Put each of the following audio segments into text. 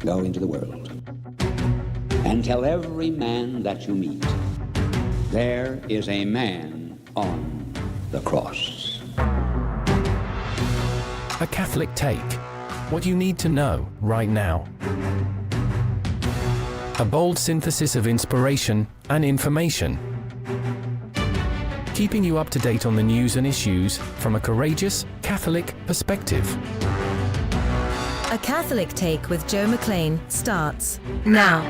Go into the world and tell every man that you meet, there is a man on the cross. A Catholic Take. What you need to know right now. A bold synthesis of inspiration and information. Keeping you up to date on the news and issues from a courageous Catholic perspective. A Catholic Take with Joe McLean starts now.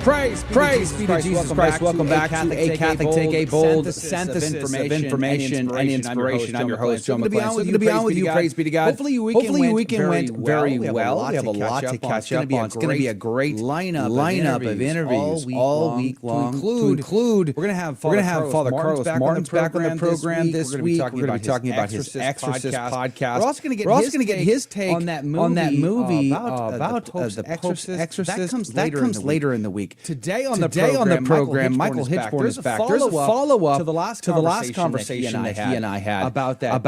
Praise be to Jesus Christ. Welcome back to A Catholic Take, a bold synthesis of information and inspiration. I'm your host, Joe McLean. So good to be on with you. Praise be to God. Hopefully your weekend went very well. We have a lot to catch up on. It's going to be a great lineup of interviews all week long. To include, we're going to have Father Carlos Martin's back on the program this week. We're going to be talking about his Exorcist podcast. We're also going to get his take on that movie about the Pope's Exorcist. That comes later in the week. Today on the program, Michael Hichborn is back. There's a follow-up to the last conversation that he and I had about that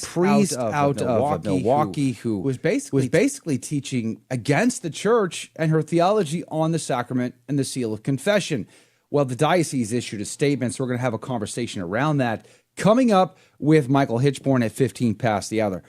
priest out of Milwaukee who was basically teaching against the church and her theology on the sacrament and the seal of confession. Well, the diocese issued a statement, so we're going to have a conversation around that coming up with Michael Hichborn at 15 past the hour.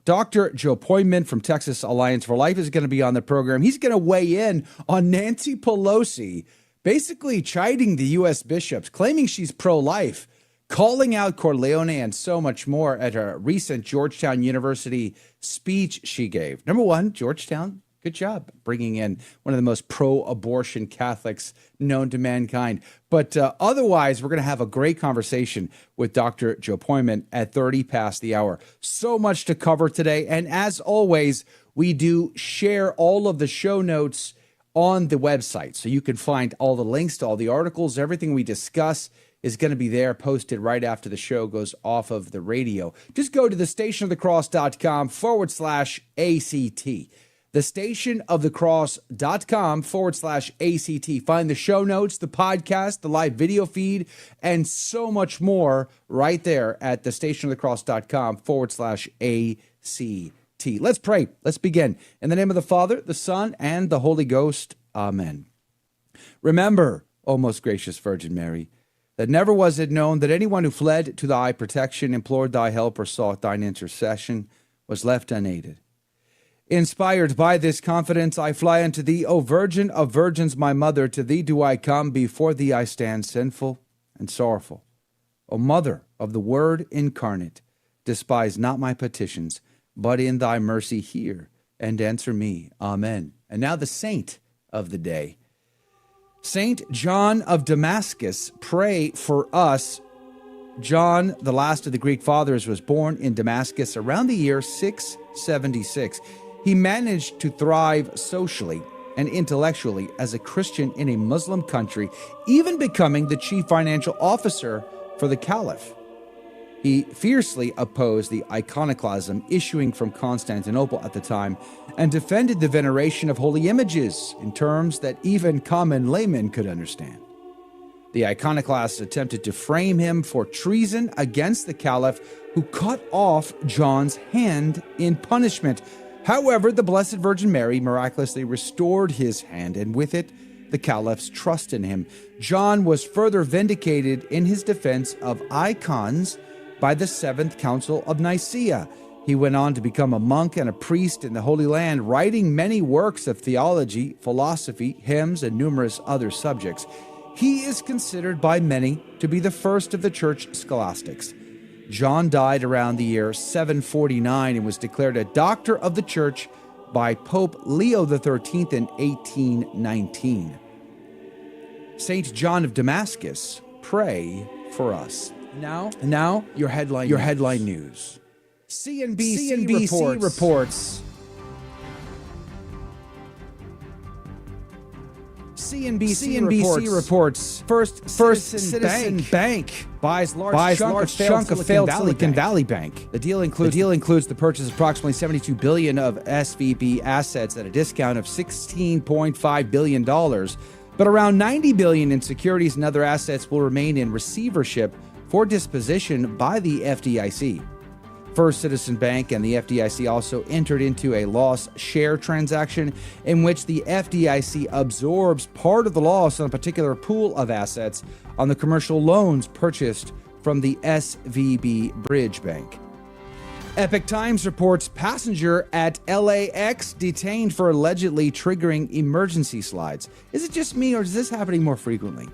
Dr. Joe Pojman from Texas Alliance for Life is going to be on the program. He's going to weigh in on Nancy Pelosi, basically chiding the U.S. bishops, claiming she's pro-life, calling out Corleone and so much more at a recent Georgetown University speech she gave. Number one, Georgetown, good job bringing in one of the most pro-abortion Catholics known to mankind. But otherwise, we're going to have a great conversation with Dr. Joe Pojman at 30 past the hour. So much to cover today. And as always, we do share all of the show notes on the website. So you can find all the links to all the articles. Everything we discuss is going to be there, posted right after the show goes off of the radio. Just go to thestationofthecross.com/ACT. thestationofthecross.com/ACT. Find the show notes, the podcast, the live video feed, and so much more right there at thestationofthecross.com/ACT. Let's pray. Let's begin. In the name of the Father, the Son, and the Holy Ghost. Amen. Remember, O most gracious Virgin Mary, that never was it known that anyone who fled to thy protection, implored thy help, or sought thine intercession was left unaided. Inspired by this confidence, I fly unto thee, O Virgin of Virgins, my mother. To thee do I come, before thee I stand sinful and sorrowful. O Mother of the Word incarnate, despise not my petitions, but in thy mercy hear and answer me. Amen. And now the saint of the day. Saint John of Damascus, pray for us. John, the last of the Greek fathers, was born in Damascus around the year 676. He managed to thrive socially and intellectually as a Christian in a Muslim country, even becoming the chief financial officer for the Caliph. He fiercely opposed the iconoclasm issuing from Constantinople at the time and defended the veneration of holy images in terms that even common laymen could understand. The iconoclasts attempted to frame him for treason against the Caliph, who cut off John's hand in punishment. However, the Blessed Virgin Mary miraculously restored his hand, and with it, the Caliph's trust in him. John was further vindicated in his defense of icons by the Seventh Council of Nicaea. He went on to become a monk and a priest in the Holy Land, writing many works of theology, philosophy, hymns, and numerous other subjects. He is considered by many to be the first of the church scholastics. John died around the year 749 and was declared a doctor of the church by Pope Leo XIII in 1819. Saint John of Damascus, pray for us. Now your headline news. CNBC reports. CNBC reports First Citizen Bank buys large chunk of failed Silicon Valley Bank. The deal includes the purchase of approximately $72 billion of SVB assets at a discount of $16.5 billion, but around $90 billion in securities and other assets will remain in receivership for disposition by the FDIC. First Citizen Bank and the FDIC also entered into a loss share transaction in which the FDIC absorbs part of the loss on a particular pool of assets on the commercial loans purchased from the SVB Bridge Bank. Epoch Times reports passenger at LAX detained for allegedly triggering emergency slides. Is it just me, or is this happening more frequently?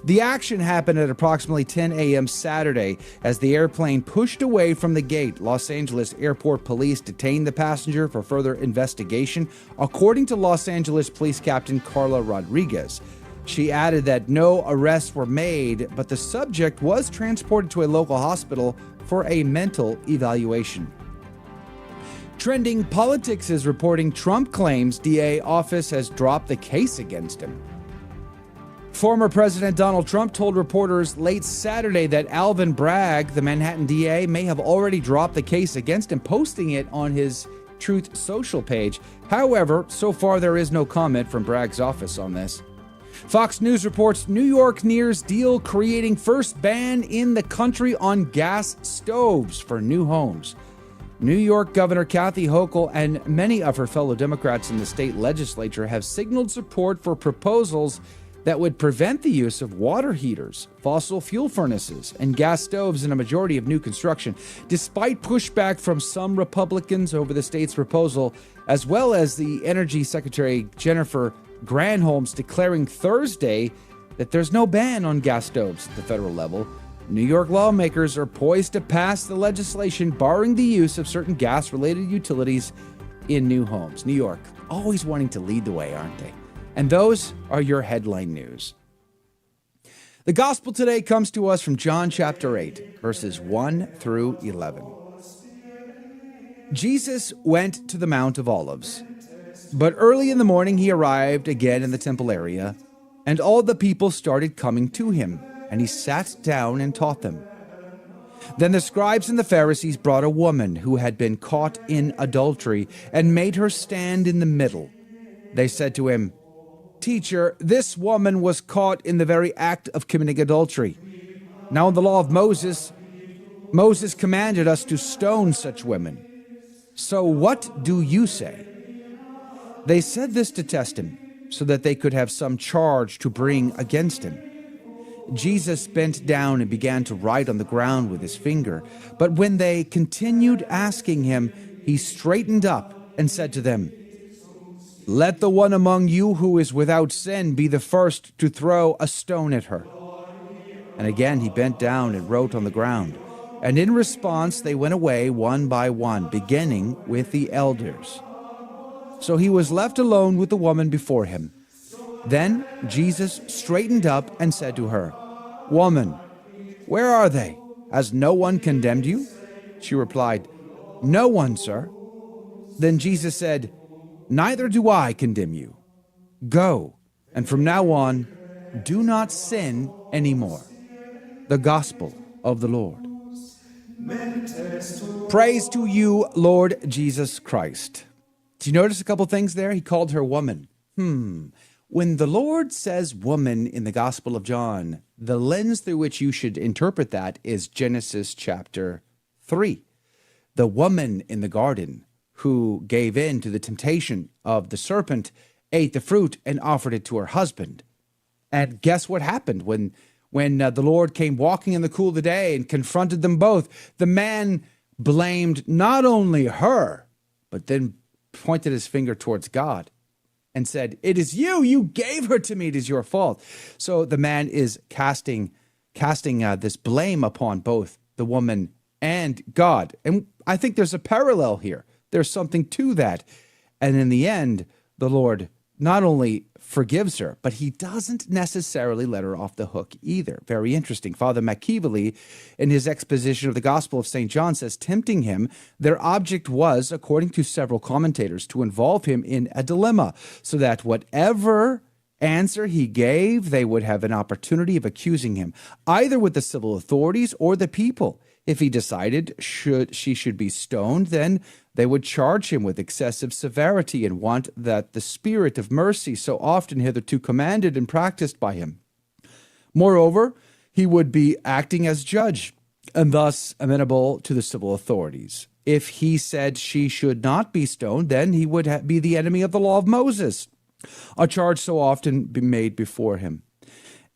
The action happened at approximately 10 a.m. Saturday as the airplane pushed away from the gate. Los Angeles Airport Police detained the passenger for further investigation, according to Los Angeles Police Captain Carla Rodriguez. She added that no arrests were made, but the subject was transported to a local hospital for a mental evaluation. Trending Politics is reporting Trump claims DA office has dropped the case against him. Former President Donald Trump told reporters late Saturday that Alvin Bragg, the Manhattan DA, may have already dropped the case against him, posting it on his Truth Social page. However, so far there is no comment from Bragg's office on this. Fox News reports New York nears deal creating first ban in the country on gas stoves for new homes. New York Governor Kathy Hochul and many of her fellow Democrats in the state legislature have signaled support for proposals that would prevent the use of water heaters, fossil fuel furnaces, and gas stoves in a majority of new construction, despite pushback from some Republicans over the state's proposal, as well as the Energy Secretary Jennifer Granholm's declaring Thursday that there's no ban on gas stoves at the federal level. New York lawmakers are poised to pass the legislation barring the use of certain gas-related utilities in new homes. New York, always wanting to lead the way, aren't they? And those are your headline news. The gospel today comes to us from John chapter 8, verses 1 through 11. Jesus went to the Mount of Olives. But early in the morning he arrived again in the temple area, and all the people started coming to him, and he sat down and taught them. Then the scribes and the Pharisees brought a woman who had been caught in adultery and made her stand in the middle. They said to him, "Teacher, this woman was caught in the very act of committing adultery. Now in the law of Moses commanded us to stone such women. So what do you say?" They said this to test him, so that they could have some charge to bring against him. Jesus bent down and began to write on the ground with his finger. But when they continued asking him, he straightened up and said to them, "Let the one among you who is without sin be the first to throw a stone at her." And again he bent down and wrote on the ground. And in response they went away one by one, beginning with the elders. So he was left alone with the woman before him. Then Jesus straightened up and said to her, "Woman, where are they? Has no one condemned you?" She replied, "No one, sir." Then Jesus said, "Neither do I condemn you. Go, and from now on, do not sin anymore." The Gospel of the Lord. Praise to you, Lord Jesus Christ. Do you notice a couple things there? He called her woman. When the Lord says woman in the Gospel of John, the lens through which you should interpret that is Genesis chapter 3. The woman in the garden who gave in to the temptation of the serpent, ate the fruit, and offered it to her husband. And guess what happened when the Lord came walking in the cool of the day and confronted them both? The man blamed not only her, but then pointed his finger towards God and said, "It is you. You gave her to me. It is your fault." So the man is casting this blame upon both the woman and God. And I think there's a parallel here. There's something to that. And in the end, the Lord not only forgives her, but he doesn't necessarily let her off the hook either. Very interesting. Father McKeevely, in his exposition of the Gospel of St. John, says, tempting him, their object was, according to several commentators, to involve him in a dilemma, so that whatever answer he gave, they would have an opportunity of accusing him, either with the civil authorities or the people. If he decided she should be stoned, then they would charge him with excessive severity and want that the spirit of mercy, so often hitherto commanded and practiced by him. Moreover, he would be acting as judge. and thus amenable to the civil authorities. If he said she should not be stoned, then he would be the enemy of the law of Moses, a charge so often been made before him.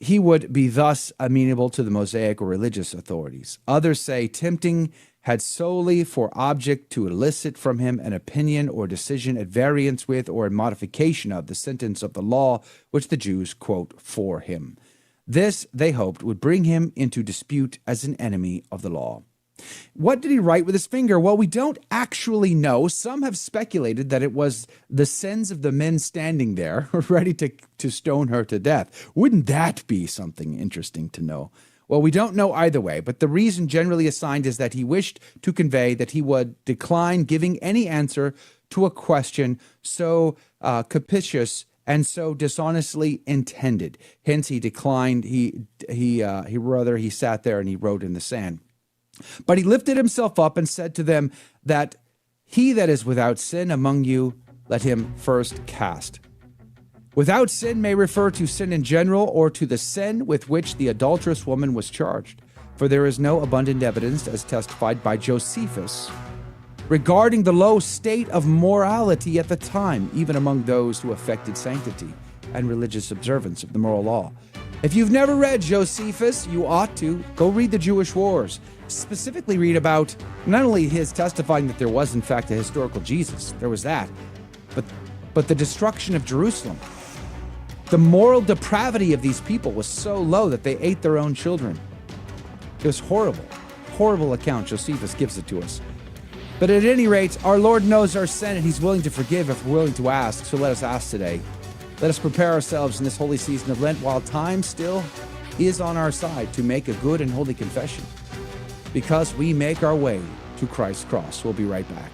He would be thus amenable to the Mosaic or religious authorities. Others say tempting had solely for object to elicit from him an opinion or decision at variance with or in modification of the sentence of the law which the Jews quote for him. This, they hoped, would bring him into dispute as an enemy of the law. What did he write with his finger? Well, we don't actually know. Some have speculated that it was the sins of the men standing there, ready to stone her to death. Wouldn't that be something interesting to know? Well, we don't know either way, but the reason generally assigned is that he wished to convey that he would decline giving any answer to a question so captious and so dishonestly intended. Hence, he declined. He sat there and he wrote in the sand. But he lifted himself up and said to them that he that is without sin among you, let him first cast. Without sin may refer to sin in general or to the sin with which the adulterous woman was charged, for there is no abundant evidence, as testified by Josephus, regarding the low state of morality at the time, even among those who affected sanctity and religious observance of the moral law. If you've never read Josephus, you ought to. Go read the Jewish Wars. Specifically read about not only his testifying that there was in fact a historical Jesus, there was that, but the destruction of Jerusalem. The moral depravity of these people was so low that they ate their own children. It was horrible. Horrible account. Josephus gives it to us. But at any rate, our Lord knows our sin and he's willing to forgive if we're willing to ask. So let us ask today. Let us prepare ourselves in this holy season of Lent while time still is on our side to make a good and holy confession, because we make our way to Christ's cross. We'll be right back.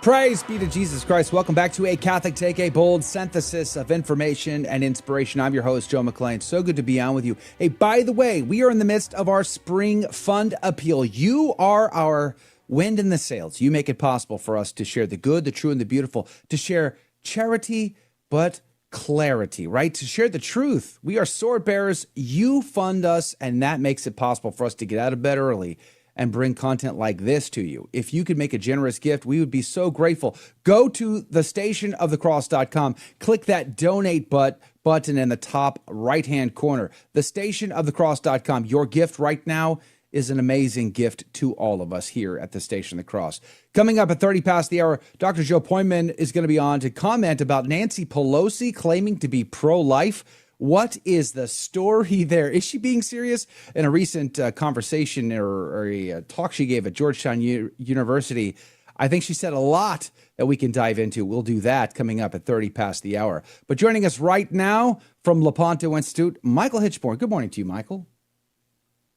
Praise be to Jesus Christ. Welcome back to A Catholic Take, a bold synthesis of information and inspiration. I'm your host, Joe McLean. So good to be on with you. Hey, by the way, we are in the midst of our spring fund appeal. You are our wind in the sails. You make it possible for us to share the good, the true, and the beautiful, to share charity, but clarity, right? To share the truth. We are sword bearers. You fund us, and that makes it possible for us to get out of bed early and bring content like this to you. If you could make a generous gift, we would be so grateful. Go to thestationofthecross.com, click that donate button in the top right-hand corner. Thestationofthecross.com. Your gift right now is an amazing gift to all of us here at the Station of the Cross. Coming up at 30 past the hour, Dr. Joe Pojman is going to be on to comment about Nancy Pelosi claiming to be pro-life. What is the story there? Is she being serious? In a recent conversation or a talk she gave at Georgetown University, I think she said a lot that we can dive into. We'll do that coming up at 30 past the hour. But joining us right now from Lepanto Institute, Michael Hichborn. Good morning to you, Michael.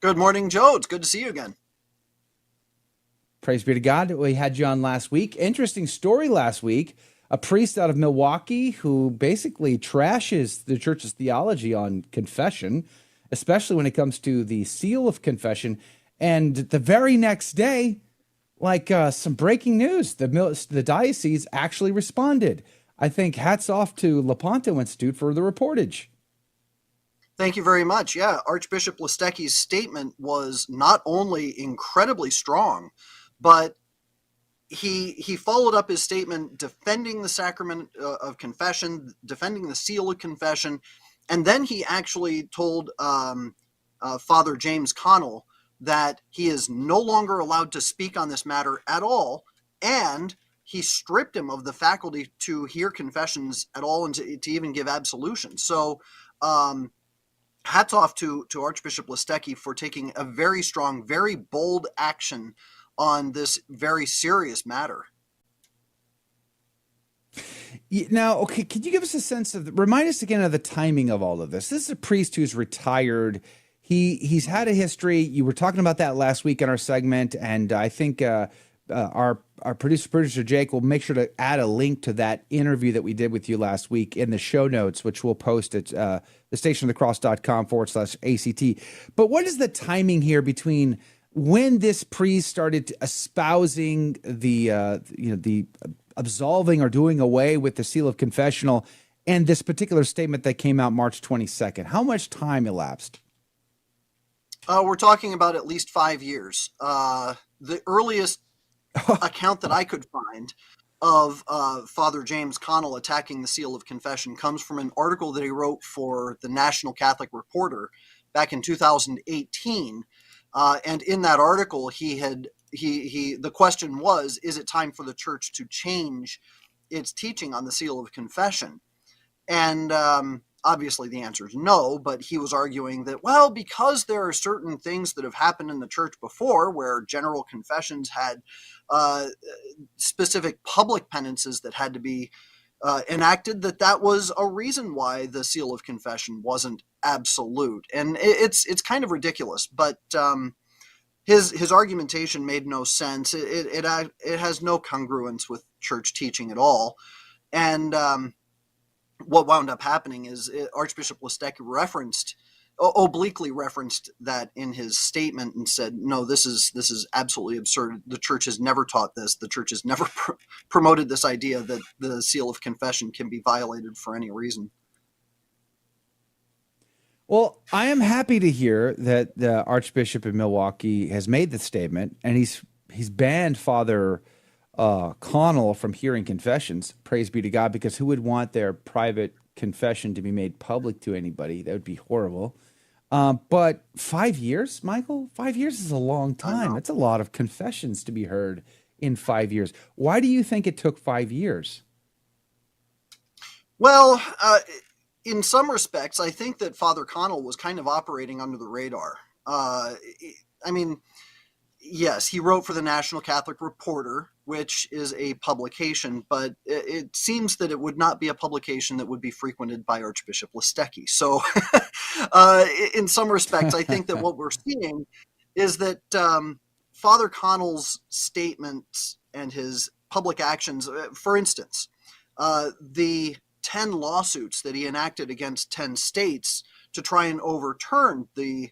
Good morning, Joe. It's good to see you again. Praise be to God. We had you on last week. Interesting story last week. A priest out of Milwaukee who basically trashes the church's theology on confession, especially when it comes to the seal of confession. And the very next day, some breaking news, the diocese actually responded. I think hats off to Lepanto Institute for the reportage. Thank you very much. Yeah, Archbishop Listecki's statement was not only incredibly strong, but he followed up his statement defending the sacrament of confession, defending the seal of confession, and then he actually told Father James Connell that he is no longer allowed to speak on this matter at all, and he stripped him of the faculty to hear confessions at all and to even give absolution. So hats off to Archbishop Listecki for taking a very strong, very bold action on this very serious matter. Now, okay, could you give us a sense of, remind us again of the timing of all of this? This is a priest who's retired. He's had a history. You were talking about that last week in our segment, and I think our producer Jake will make sure to add a link to that interview that we did with you last week in the show notes, which we'll post at thestationofthecross.com/ACT. But what is the timing here between when this priest started espousing the absolving or doing away with the seal of confessional and this particular statement that came out March 22nd? How much time elapsed? We're talking about at least 5 years. The earliest account that I could find of Father James Connell attacking the seal of confession comes from an article that he wrote for the National Catholic Reporter back in 2018. And in that article, the question was, is it time for the church to change its teaching on the seal of confession? And obviously the answer is no, but he was arguing that, well, because there are certain things that have happened in the church before where general confessions had specific public penances that had to be enacted, that was a reason why the seal of confession wasn't absolute. And it's kind of ridiculous, but his argumentation made no sense. It has no congruence with church teaching at all. And what wound up happening is Archbishop Listecki obliquely referenced that in his statement and said, no, this is absolutely absurd. The church has never taught this. The church has never promoted this idea that the seal of confession can be violated for any reason. Well, I am happy to hear that the Archbishop of Milwaukee has made the statement, and he's banned Father Connell from hearing confessions. Praise be to God, because who would want their private confession to be made public to anybody? That would be horrible. But 5 years, Michael? 5 years is a long time. That's a lot of confessions to be heard in 5 years. Why do you think it took 5 years? Well, in some respects, I think that Father Connell was kind of operating under the radar. Yes, he wrote for the National Catholic Reporter, which is a publication, but it seems that it would not be a publication that would be frequented by Archbishop Listecki. So in some respects, I think that what we're seeing is that Father Connell's statements and his public actions, for instance, the 10 lawsuits that he enacted against 10 states to try and overturn the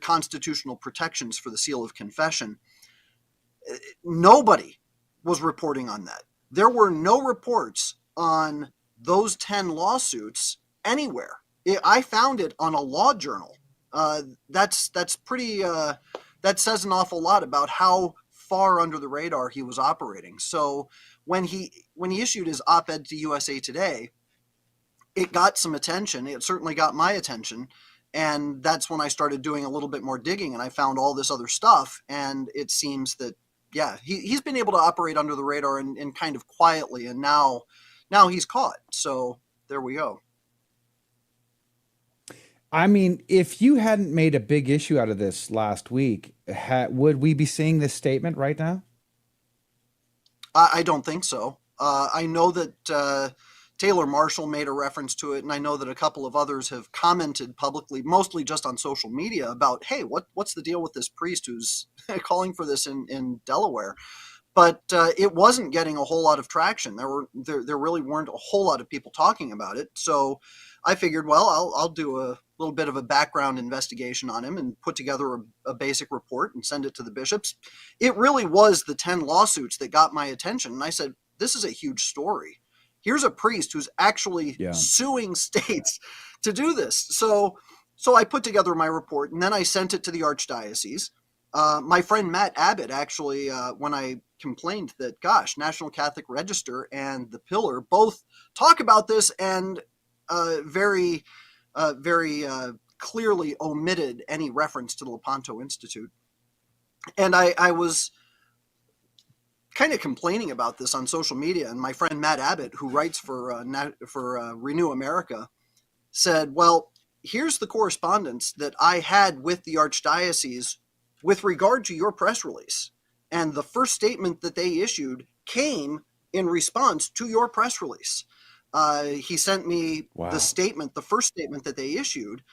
constitutional protections for the seal of confession, nobody was reporting on that. There were no reports on those 10 lawsuits anywhere. I found it on a law journal. That's pretty. That says an awful lot about how far under the radar he was operating. So when he issued his op-ed to USA Today, it got some attention. It certainly got my attention. And that's when I started doing a little bit more digging, and I found all this other stuff. And it seems that, yeah, he's been able to operate under the radar and kind of quietly. And now he's caught. So there we go. I mean, if you hadn't made a big issue out of this last week, would we be seeing this statement right now? I don't think so. I know that Taylor Marshall made a reference to it, and I know that a couple of others have commented publicly, mostly just on social media, about, hey, what's the deal with this priest who's calling for this in Delaware? But it wasn't getting a whole lot of traction. There really weren't a whole lot of people talking about it. So I figured, well, I'll do a little bit of a background investigation on him and put together a basic report and send it to the bishops. It really was the 10 lawsuits that got my attention. And I said, this is a huge story. Here's a priest who's actually suing states to do this. So I put together my report, and then I sent it to the archdiocese. My friend Matt Abbott actually, when I complained that, gosh, National Catholic Register and the Pillar both talk about this and very clearly omitted any reference to the Lepanto Institute. And I was kind of complaining about this on social media, and my friend Matt Abbott, who writes for Renew America, said, well, here's the correspondence that I had with the archdiocese with regard to your press release. And the first statement that they issued came in response to your press release. He sent me the first statement that they issued,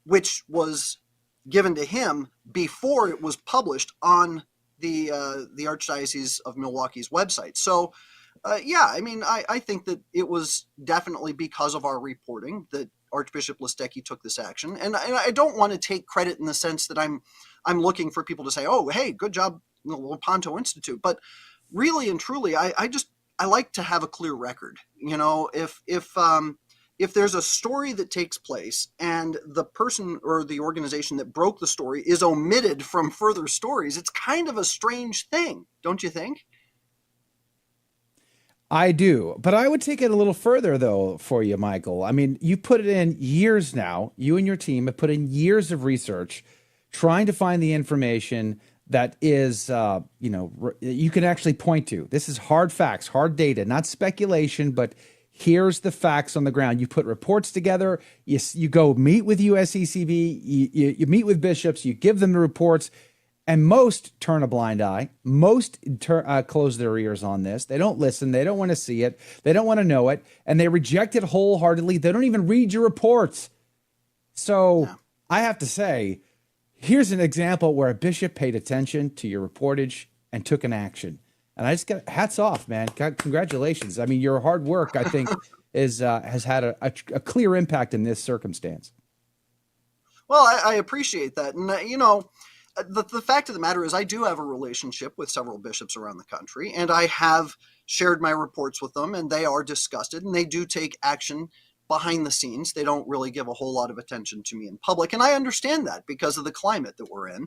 which was given to him before it was published on the Archdiocese of Milwaukee's website. So, I mean, I think that it was definitely because of our reporting that Archbishop Listecki took this action. And I don't want to take credit in the sense that I'm looking for people to say, oh, hey, good job, the Lepanto Institute. But really and truly, I like to have a clear record. You know, if there's a story that takes place and the person or the organization that broke the story is omitted from further stories, it's kind of a strange thing, don't you think? I do, but I would take it a little further, though, for you, Michael. I mean, you put it in years now. You and your team have put in years of research trying to find the information that is, you can actually point to. This is hard facts, hard data, not speculation, but here's the facts on the ground. You put reports together. You go meet with USCCB. You meet with bishops. You give them the reports. And most turn a blind eye. Most close their ears on this. They don't listen. They don't want to see it. They don't want to know it. And they reject it wholeheartedly. They don't even read your reports. So I have to say, here's an example where a bishop paid attention to your reportage and took an action. And I just got hats off, man. God, congratulations. I mean, your hard work, I think, has had a clear impact in this circumstance. Well, I appreciate that. And, the fact of the matter is I do have a relationship with several bishops around the country, and I have shared my reports with them, and they are disgusted, and they do take action behind the scenes. They don't really give a whole lot of attention to me in public, and I understand that because of the climate that we're in.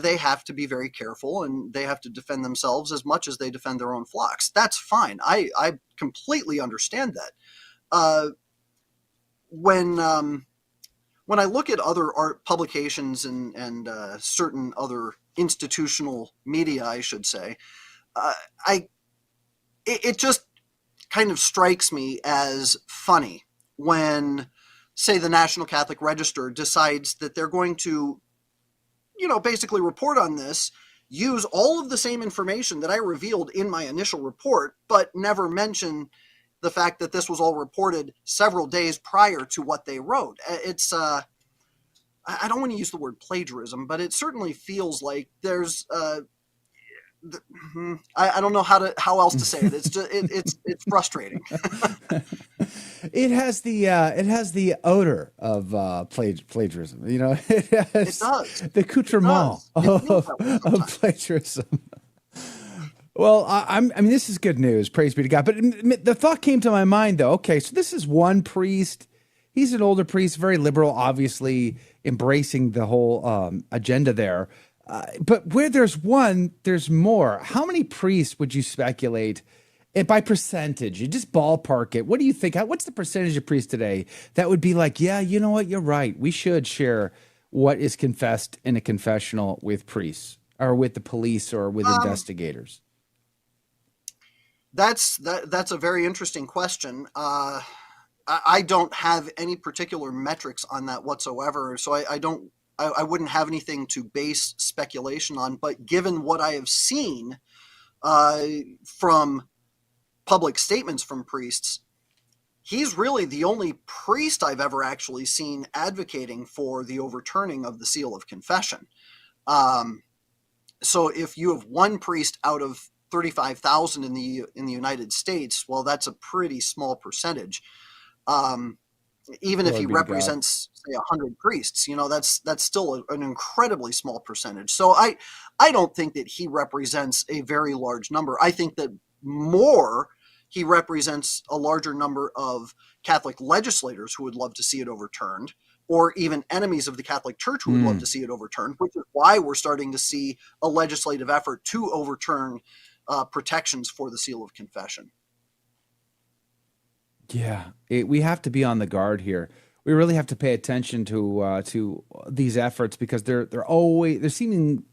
They have to be very careful, and they have to defend themselves as much as they defend their own flocks. That's fine. I completely understand that. When I look at other art publications and certain other institutional media, I should say, it just kind of strikes me as funny when, say, the National Catholic Register decides that they're going to, basically report on this, use all of the same information that I revealed in my initial report, but never mention the fact that this was all reported several days prior to what they wrote. It's, I don't want to use the word plagiarism, but it certainly feels like there's, I don't know how else to say it. It's just, it's frustrating. It has the odor of plagiarism. It does. The accoutrement of plagiarism. Well, I mean, this is good news. Praise be to God. But the thought came to my mind, though. Okay, so this is one priest. He's an older priest, very liberal, obviously embracing the whole agenda there. But where there's one, there's more. How many priests would you speculate by percentage, you just ballpark it. What do you think? What's the percentage of priests today that would be like, yeah, you know what, you're right. We should share what is confessed in a confessional with priests or with the police or with investigators? That's a very interesting question. I don't have any particular metrics on that whatsoever, so I wouldn't have anything to base speculation on. But given what I have seen from public statements from priests, he's really the only priest I've ever actually seen advocating for the overturning of the seal of confession. So if you have one priest out of 35,000 in the United States, well, that's a pretty small percentage. Even if he represents, say, 100 priests, that's still an incredibly small percentage. So I don't think that he represents a very large number. I think that he represents a larger number of Catholic legislators who would love to see it overturned, or even enemies of the Catholic Church who would love to see it overturned, which is why we're starting to see a legislative effort to overturn protections for the seal of confession. Yeah, we have to be on the guard here. We really have to pay attention to these efforts because they're seeming,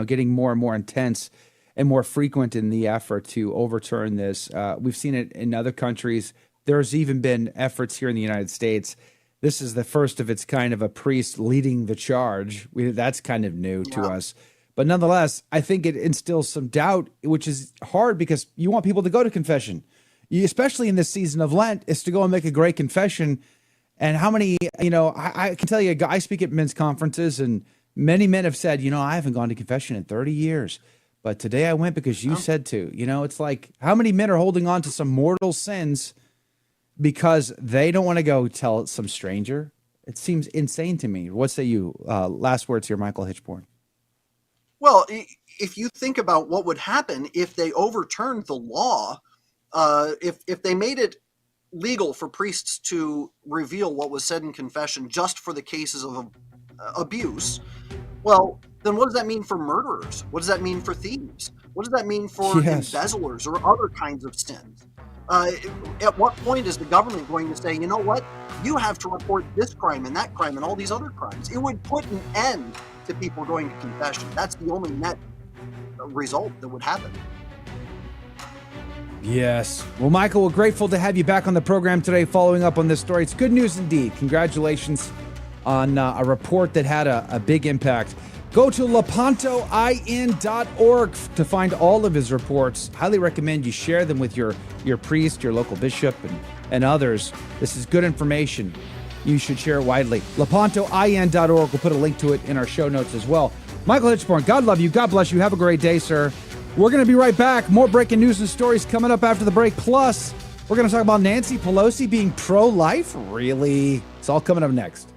getting more and more intense and more frequent in the effort to overturn this. We've seen it in other countries. There's even been efforts here in the United States. This is the first of its kind of a priest leading the charge. That's kind of new to us. But nonetheless, I think it instills some doubt, which is hard because you want people to go to confession. Especially in this season of Lent, is to go and make a great confession. And how many, I can tell you, I speak at men's conferences, and many men have said, I haven't gone to confession in 30 years. But today I went because you said to. It's like, how many men are holding on to some mortal sins because they don't want to go tell some stranger? It seems insane to me. What say you? Last words here, Michael Hichborn. Well, if you think about what would happen if they overturned the law, if they made it legal for priests to reveal what was said in confession just for the cases of abuse, well, then what does that mean for murderers? What does that mean for thieves? What does that mean for embezzlers or other kinds of sins? At what point is the government going to say, you know what, you have to report this crime and that crime and all these other crimes? It would put an end to people going to confession. That's the only net result that would happen. Yes. Well, Michael, we're grateful to have you back on the program today following up on this story. It's good news indeed. Congratulations on a report that had a big impact. Go to lepantoin.org to find all of his reports. Highly recommend you share them with your priest, your local bishop, and others. This is good information. You should share it widely. lepantoin.org. We'll put a link to it in our show notes as well. Michael Hichborn, God love you. God bless you. Have a great day, sir. We're going to be right back. More breaking news and stories coming up after the break. Plus, we're going to talk about Nancy Pelosi being pro-life. Really? It's all coming up next.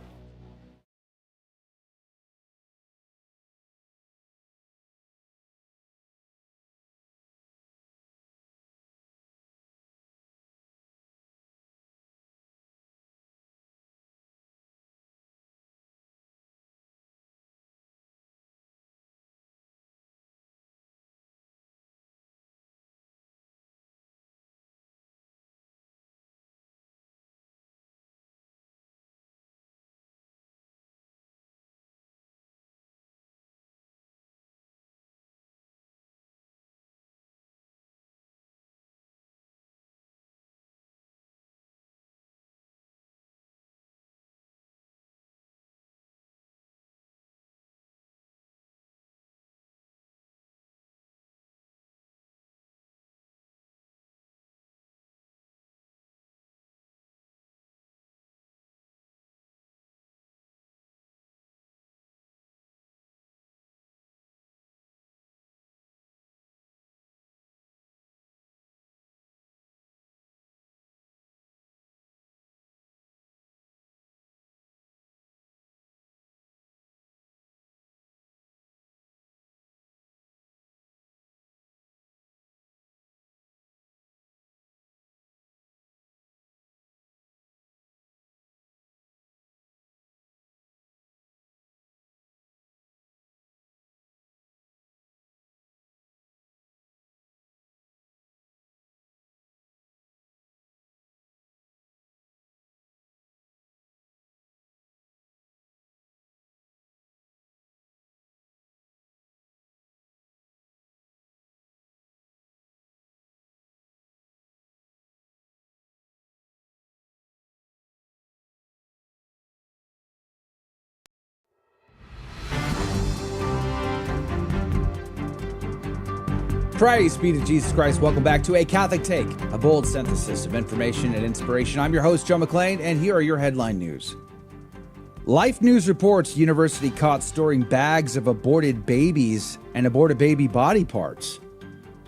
Praise be to Jesus Christ. Welcome back to A Catholic Take, a bold synthesis of information and inspiration. I'm your host, Joe McClain, and here are your headline news. Life News reports university caught storing bags of aborted babies and aborted baby body parts.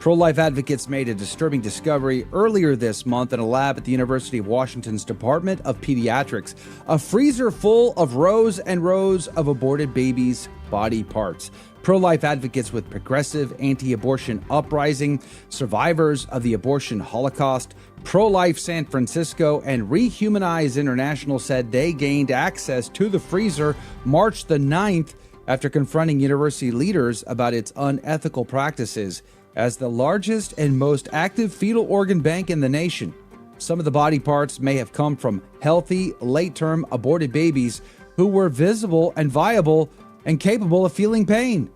Pro-life advocates made a disturbing discovery earlier this month in a lab at the University of Washington's Department of Pediatrics. A freezer full of rows and rows of aborted babies' body parts. Pro-life advocates with Progressive Anti-Abortion Uprising, Survivors of the Abortion Holocaust, Pro-Life San Francisco, and Rehumanize International said they gained access to the freezer March the 9th after confronting university leaders about its unethical practices. As the largest and most active fetal organ bank in the nation, some of the body parts may have come from healthy, late-term aborted babies who were visible and viable and capable of feeling pain.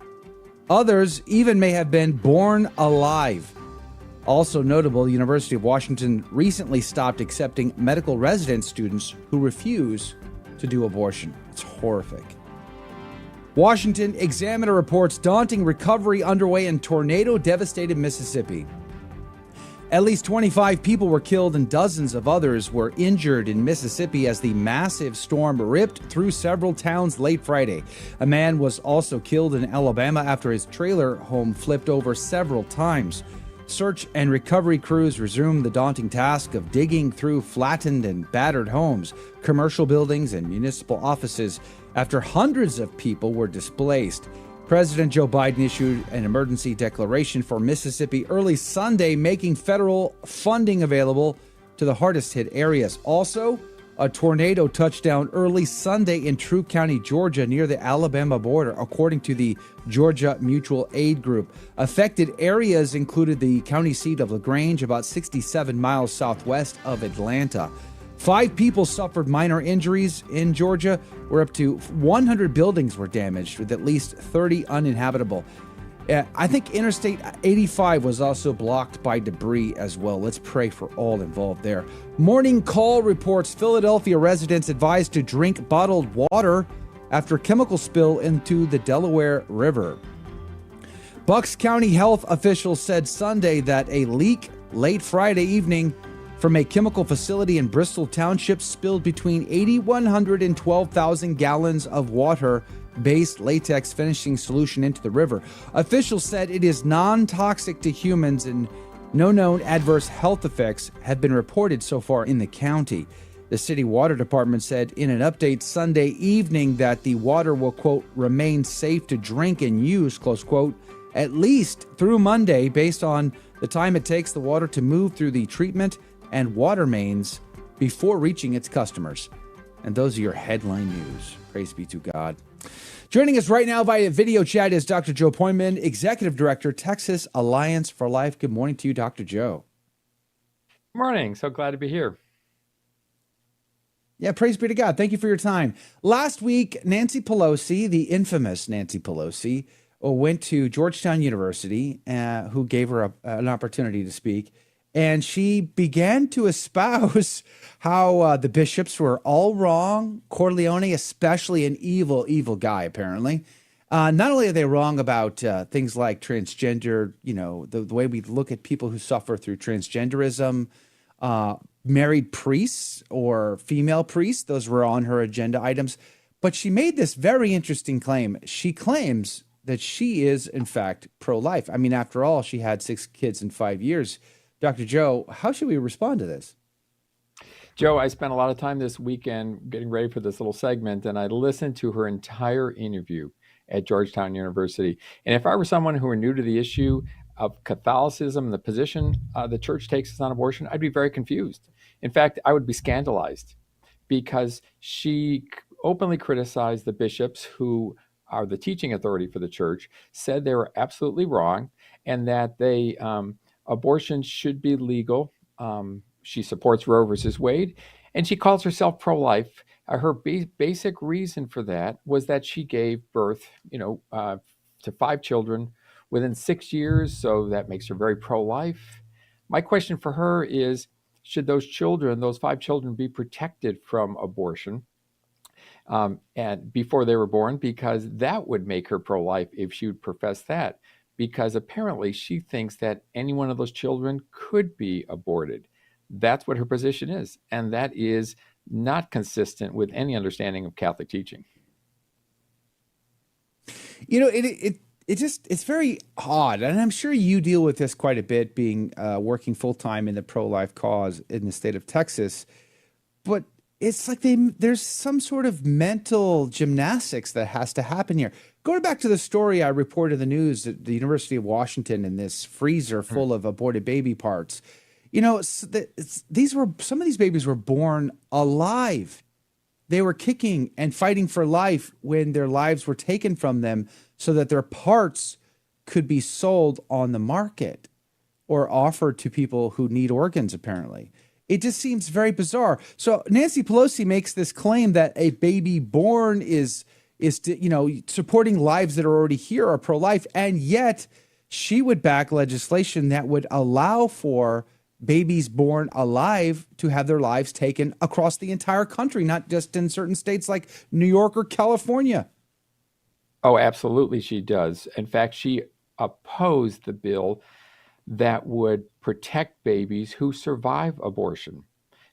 Others even may have been born alive. Also notable, the University of Washington recently stopped accepting medical resident students who refuse to do abortion. It's horrific. Washington Examiner reports daunting recovery underway in tornado-devastated Mississippi. At least 25 people were killed and dozens of others were injured in Mississippi as the massive storm ripped through several towns late Friday. A man was also killed in Alabama after his trailer home flipped over several times. Search and recovery crews resumed the daunting task of digging through flattened and battered homes, commercial buildings, and municipal offices after hundreds of people were displaced. President Joe Biden issued an emergency declaration for Mississippi early Sunday, making federal funding available to the hardest hit areas. Also, a tornado touched down early Sunday in True County, Georgia, near the Alabama border, according to the Georgia Mutual Aid Group. Affected areas included the county seat of LaGrange, about 67 miles southwest of Atlanta. 5 people suffered minor injuries in Georgia, where up to 100 buildings were damaged, with at least 30 uninhabitable. I think Interstate 85 was also blocked by debris as well. Let's pray for all involved there. Morning Call reports Philadelphia residents advised to drink bottled water after chemical spill into the Delaware River. Bucks County health officials said Sunday that a leak late Friday evening from a chemical facility in Bristol Township spilled between 8,100 and 12,000 gallons of water-based latex finishing solution into the river. Officials said it is non-toxic to humans and no known adverse health effects have been reported so far in the county. The city water department said in an update Sunday evening that the water will, quote, remain safe to drink and use, close quote, at least through Monday based on the time it takes the water to move through the treatment and water mains before reaching its customers. And those are your headline news. Praise be to God. Joining us right now via video chat is Dr. Joe Pojman, Executive Director, Texas Alliance for Life. Good morning to you, Dr. Joe. Good morning. So glad to be here. Yeah, praise be to God. Thank you for your time. Last week, Nancy Pelosi, the infamous Nancy Pelosi, went to Georgetown University, who gave her an opportunity to speak. And she began to espouse how the bishops were all wrong. Corleone, especially an evil, evil guy, apparently. Not only are they wrong about things like transgender, the way we look at people who suffer through transgenderism, married priests or female priests, those were on her agenda items. But she made this very interesting claim. She claims that she is, in fact, pro-life. I mean, after all, she had 6 kids in 5 years. Dr. Joe, how should we respond to this? Joe, I spent a lot of time this weekend getting ready for this little segment, and I listened to her entire interview at Georgetown University. And if I were someone who were new to the issue of Catholicism and the position the church takes on abortion, I'd be very confused. In fact, I would be scandalized because she openly criticized the bishops who are the teaching authority for the church, said they were absolutely wrong, and that they abortion should be legal. She supports Roe versus Wade, and she calls herself pro-life. Her basic reason for that was that she gave birth, to 5 children within 6 years, so that makes her very pro-life. My question for her is, should those 5 children, be protected from abortion and before they were born? Because that would make her pro-life if she would profess that. because apparently she thinks that any one of those children could be aborted. That's what her position is, and that is not consistent with any understanding of Catholic teaching. You know, it's very odd, and I'm sure you deal with this quite a bit, being working full time in the pro life cause in the state of Texas. But it's like there's some sort of mental gymnastics that has to happen here. Going back to the story I reported in the news at the University of Washington, in this freezer full of aborted baby parts. You know, some of these babies were born alive. They were kicking and fighting for life when their lives were taken from them so that their parts could be sold on the market or offered to people who need organs, apparently. It just seems very bizarre. So Nancy Pelosi makes this claim that a baby born is supporting lives that are already here, are pro-life, and yet she would back legislation that would allow for babies born alive to have their lives taken across the entire country, not just in certain states like New York or California. Oh, absolutely, she does. In fact, she opposed the bill that would protect babies who survive abortion.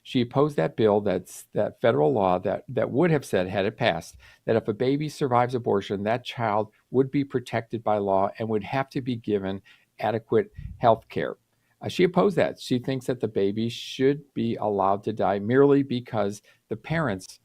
She opposed that bill, that federal law that would have said, had it passed, that if a baby survives abortion, that child would be protected by law and would have to be given adequate health care. She opposed that. She thinks that the baby should be allowed to die merely because the parents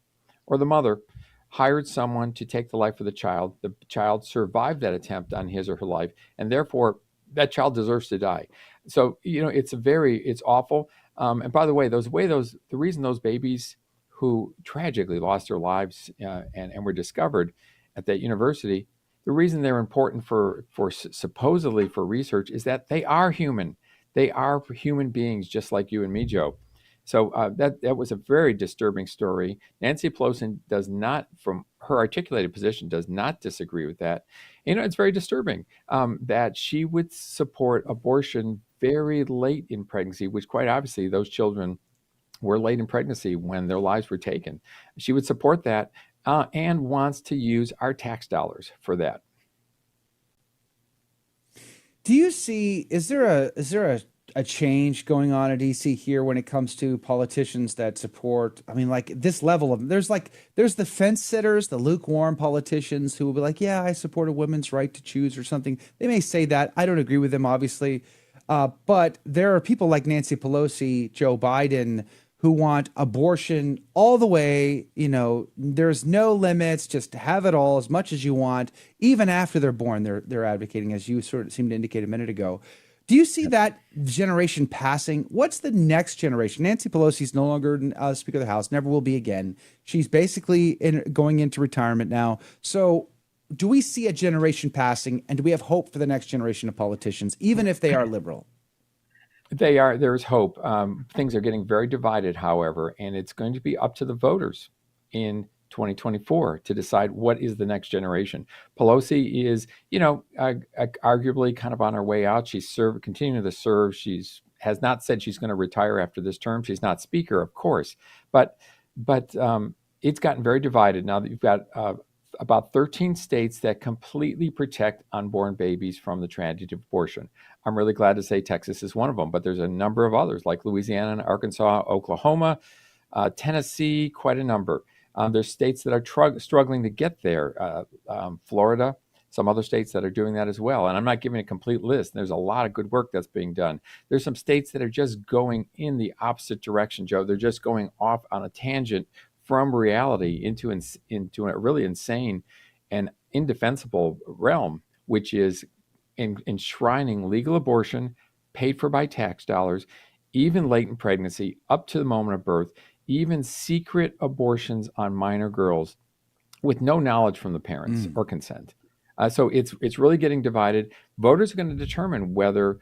or the mother hired someone to take the life of the child. The child survived that attempt on his or her life, and therefore that child deserves to die. So, it's awful. And by the way, the reason those babies who tragically lost their lives and were discovered at that university, the reason they're important for supposedly for research is that they are human. They are human beings just like you and me, Joe. So that was a very disturbing story. Nancy Pelosi does not, from her articulated position, does not disagree with that. It's very disturbing that she would support abortion very late in pregnancy, which quite obviously those children were late in pregnancy when their lives were taken. She would support that and wants to use our tax dollars for that. Do you see, is there a change going on in DC here when it comes to politicians that support, like this level of, there's the fence sitters, the lukewarm politicians who will be like, yeah, I support a woman's right to choose or something. They may say that. I don't agree with them, obviously. But there are people like Nancy Pelosi, Joe Biden, who want abortion all the way. There's no limits, just have it all as much as you want. Even after they're born, they're advocating, as you sort of seemed to indicate a minute ago. Do you see that generation passing? What's the next generation? Nancy Pelosi's no longer Speaker of the House, never will be again. She's basically going into retirement now. So do we see a generation passing, and do we have hope for the next generation of politicians, even if they are liberal? They are. There's hope. Things are getting very divided, however, and it's going to be up to the voters in 2024 to decide what is the next generation. Pelosi is, arguably kind of on her way out. She's continuing to serve. Has not said she's going to retire after this term. She's not speaker, of course, but it's gotten very divided now that you've got about 13 states that completely protect unborn babies from the tragedy of abortion. I'm really glad to say Texas is one of them, but there's a number of others like Louisiana and Arkansas, Oklahoma, Tennessee, quite a number. There's states that are struggling to get there, Florida, some other states that are doing that as well. And I'm not giving a complete list. There's a lot of good work that's being done. There's some states that are just going in the opposite direction, Joe. They're just going off on a tangent from reality into a really insane and indefensible realm, which is enshrining legal abortion paid for by tax dollars, even latent pregnancy up to the moment of birth, even secret abortions on minor girls with no knowledge from the parents or consent. So it's really getting divided. Voters are going to determine whether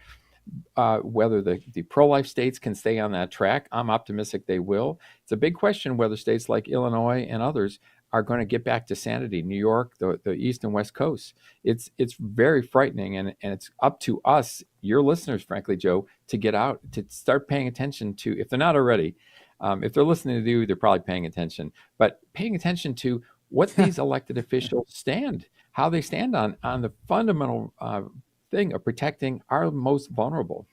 the pro-life states can stay on that track. I'm optimistic they will. It's a big question whether states like Illinois and others are going to get back to sanity. New York, the East and West Coast. It's very frightening, and it's up to us, your listeners, frankly, Joe, to get out, to start paying attention to, if they're not already, if they're listening to you, they're probably paying attention, but paying attention to what these elected officials how they stand on the fundamental thing of protecting our most vulnerable.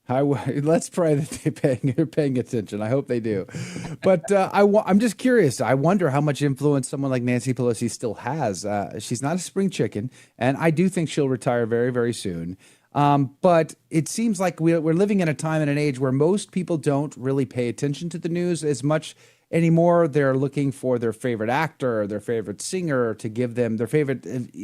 Let's pray that they're paying attention. I hope they do. But I'm just curious. I wonder how much influence someone like Nancy Pelosi still has. She's not a spring chicken, and I do think she'll retire very, very soon. But it seems like we're living in a time and an age where most people don't really pay attention to the news as much anymore. They're looking for their favorite actor, their favorite singer to give them their favorite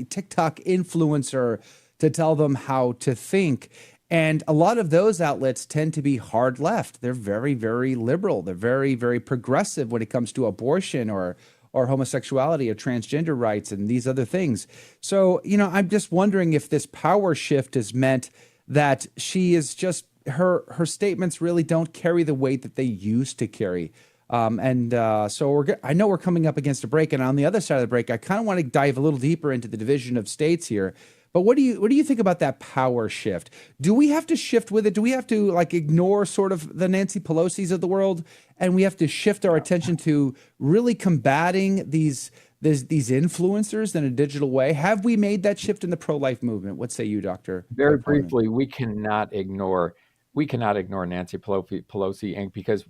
TikTok influencer to tell them how to think. And a lot of those outlets tend to be hard left. They're very, very liberal. They're very, very progressive when it comes to abortion or homosexuality or transgender rights and these other things. So, I'm just wondering if this power shift has meant that she is just her statements really don't carry the weight that they used to carry. So I know we're coming up against a break, and on the other side of the break, I kind of want to dive a little deeper into the division of states here. But what do you think about that power shift? Do we have to shift with it? Do we have to ignore sort of the Nancy Pelosi's of the world, and we have to shift our attention to really combating these influencers in a digital way? Have we made that shift in the pro-life movement? What say you, Doctor? Very briefly, we cannot ignore Nancy Pelosi, and because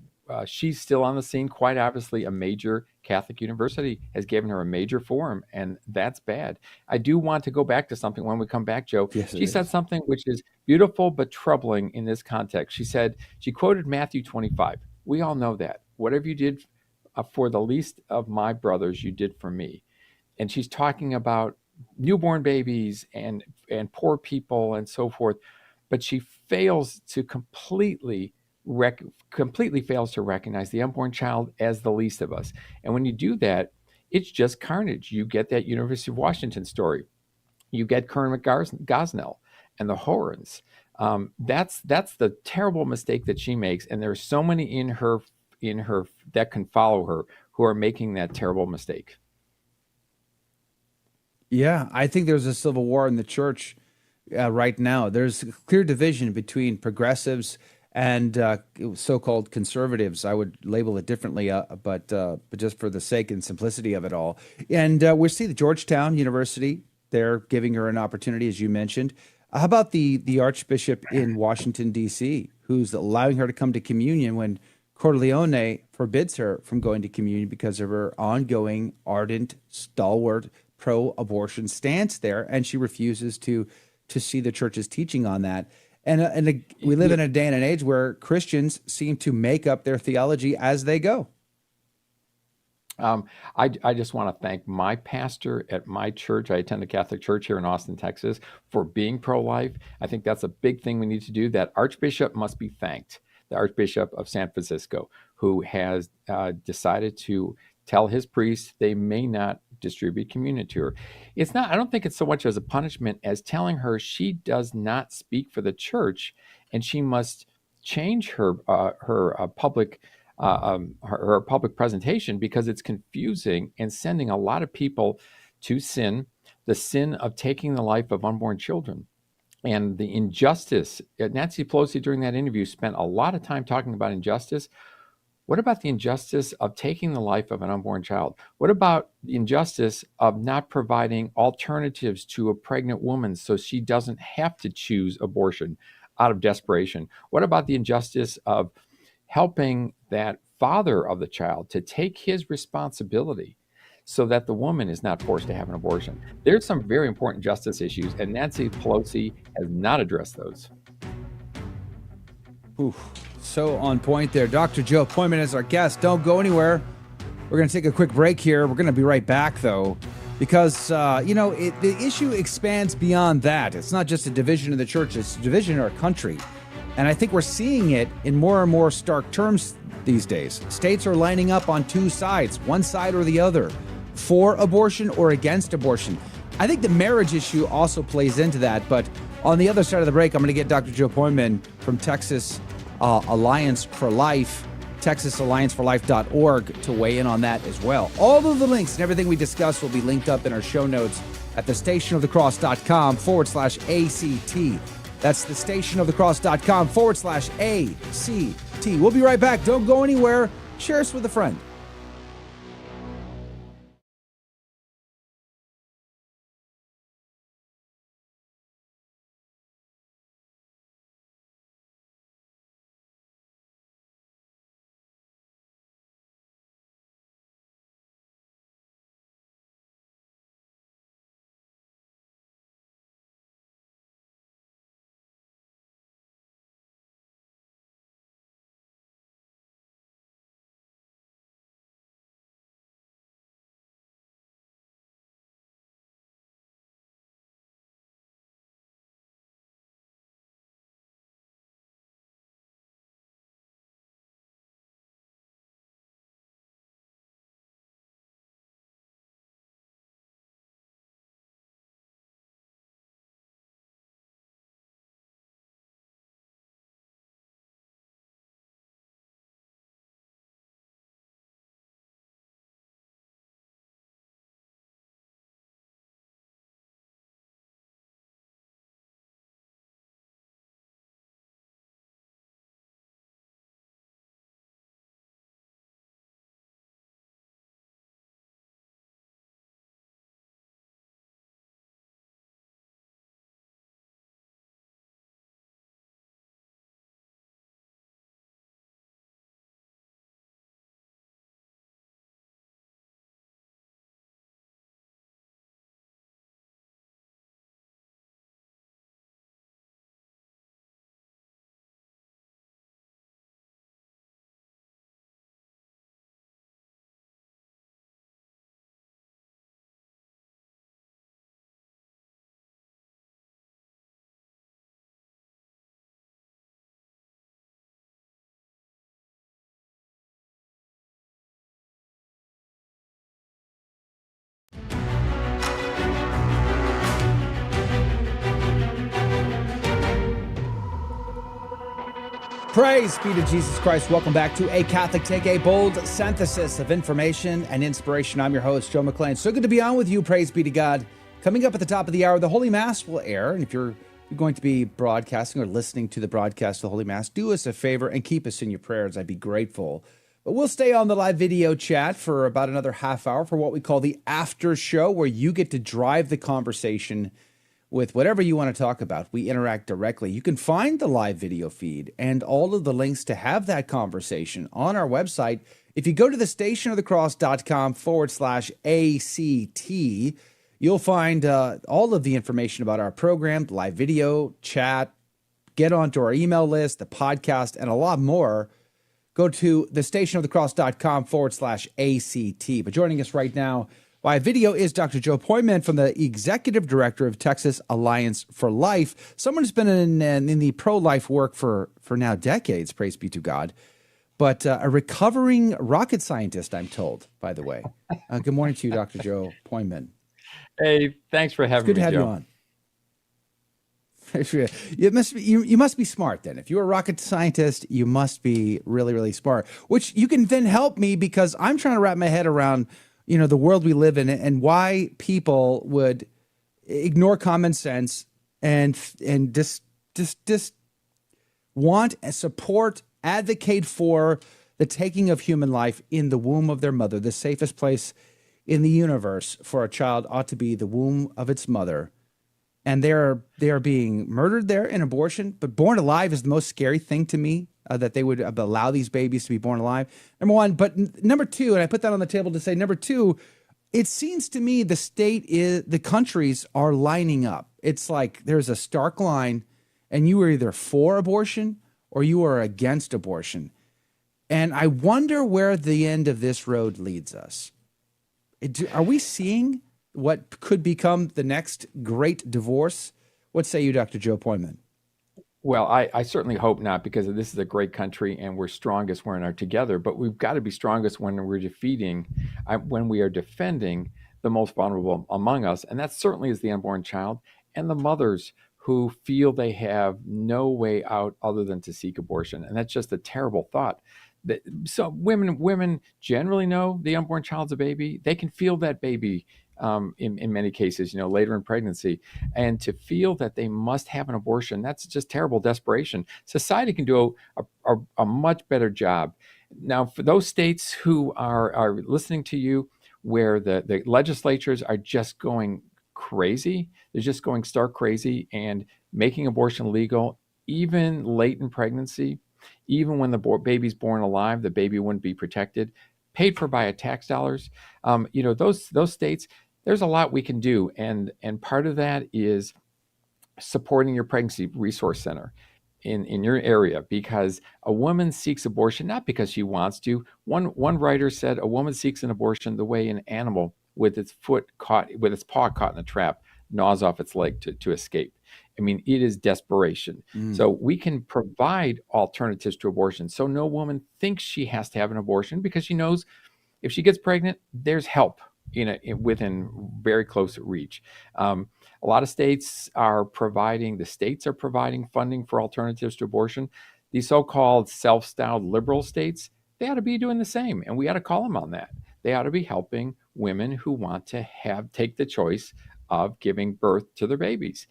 she's still on the scene. Quite obviously, a major Catholic university has given her a major forum, and that's bad. I do want to go back to something when we come back, Joe. Yes, she said something which is beautiful but troubling in this context. She quoted Matthew 25. We all know that. Whatever you did for the least of my brothers, you did for me. And she's talking about newborn babies and poor people and so forth, but she fails to completely fails to recognize the unborn child as the least of us. And when you do that, it's just carnage. You get that University of Washington story. You get Kermit Gosnell and the Horans. That's the terrible mistake that she makes. And there's so many in her that can follow her who are making that terrible mistake. Yeah, I think there's a civil war in the church right now. There's a clear division between progressives and so-called conservatives. I would label it differently, but just for the sake and simplicity of it all. And we see the Georgetown University, they're giving her an opportunity, as you mentioned. How about the Archbishop in Washington, D.C., who's allowing her to come to communion when Corleone forbids her from going to communion because of her ongoing, ardent, stalwart, pro-abortion stance there, and she refuses to see the church's teaching on that. And we live in a day and an age where Christians seem to make up their theology as they go. I just want to thank my pastor at my church. I attend a Catholic church here in Austin, Texas, for being pro-life. I think that's a big thing we need to do. That Archbishop must be thanked, the Archbishop of San Francisco, who has decided to tell his priests they may not distribute communion to her. I don't think it's so much as a punishment as telling her she does not speak for the church, and she must change her public presentation, because it's confusing and sending a lot of people to the sin of taking the life of unborn children. And the injustice. Nancy Pelosi, during that interview, spent a lot of time talking about injustice. What about the injustice of taking the life of an unborn child? What about the injustice of not providing alternatives to a pregnant woman so she doesn't have to choose abortion out of desperation? What about the injustice of helping that father of the child to take his responsibility so that the woman is not forced to have an abortion? There's some very important justice issues, and Nancy Pelosi has not addressed those. Oof. So on point there. Dr. Joe Pojman is our guest. Don't go anywhere. We're going to take a quick break here. We're going to be right back, though, because, the issue expands beyond that. It's not just a division of the church. It's a division in our country. And I think we're seeing it in more and more stark terms these days. States are lining up on two sides, one side or the other, for abortion or against abortion. I think the marriage issue also plays into that. But on the other side of the break, I'm going to get Dr. Joe Pojman from Texas Alliance for Life, TexasAllianceForLife.org, to weigh in on that as well. All of the links and everything we discussed will be linked up in our show notes at thestationofthecross.com/ACT. That's thestationofthecross.com/ACT. We'll be right back. Don't go anywhere. Share us with a friend. Praise be to Jesus Christ. Welcome back to A Catholic Take, a bold synthesis of information and inspiration. I'm your host, Joe McClain. So good to be on with you. Praise be to God. Coming up at the top of the hour, the Holy Mass will air. And if you're going to be broadcasting or listening to the broadcast of the Holy Mass, do us a favor and keep us in your prayers. I'd be grateful. But we'll stay on the live video chat for about another half hour for what we call the after show, where you get to drive the conversation with whatever you want to talk about. We interact directly. You can find the live video feed and all of the links to have that conversation on our website. If you go to the stationofthecross.com/ACT, you'll find all of the information about our program, live video, chat, get onto our email list, the podcast, and a lot more. Go to thestationofthecross.com/ACT. But joining us right now by video is Dr. Joe Pojman from the Executive Director of Texas Alliance for Life, someone who's been in the pro-life work for now decades, praise be to God, but a recovering rocket scientist, I'm told, by the way. Good morning to you, Dr. Joe Pojman. Hey, thanks for having me, Good to have Joe. you on. You must be smart then. If you're a rocket scientist, you must be really, really smart, which you can then help me because I'm trying to wrap my head around the world we live in and why people would ignore common sense and just want and support, advocate for the taking of human life in the womb of their mother. The safest place in the universe for a child ought to be the womb of its mother. And they are being murdered there in abortion, but born alive is the most scary thing to me, that they would allow these babies to be born alive. Number one, but number two, and I put that on the table to say, number two, it seems to me the countries are lining up. It's like there's a stark line, and you are either for abortion or you are against abortion. And I wonder where the end of this road leads us. Are we seeing what could become the next great divorce? What say you, Dr. Joe Pojman? Well, I certainly hope not, because this is a great country and we're strongest when we're together. But we've got to be strongest when when we are defending the most vulnerable among us. And that certainly is the unborn child and the mothers who feel they have no way out other than to seek abortion. And that's just a terrible thought. So women generally know the unborn child's a baby. They can feel that baby in many cases, later in pregnancy, and to feel that they must have an abortion, that's just terrible desperation. Society can do a much better job. Now, for those states who are listening to you, where the legislatures are just going crazy, they're just going stark crazy and making abortion legal, even late in pregnancy, even when the baby's born alive, the baby wouldn't be protected, paid for by tax dollars. Those states, there's a lot we can do. And part of that is supporting your pregnancy resource center in your area, because a woman seeks abortion not because she wants to. One writer said a woman seeks an abortion the way an animal with its paw caught in a trap gnaws off its leg to escape. I mean, it is desperation. So we can provide alternatives to abortion. So no woman thinks she has to have an abortion, because she knows if she gets pregnant, there's help within very close reach. A lot of states are providing funding for alternatives to abortion. These so-called self-styled liberal states, they ought to be doing the same, and we ought to call them on that. They ought to be helping women who want to take the choice of giving birth to their babies.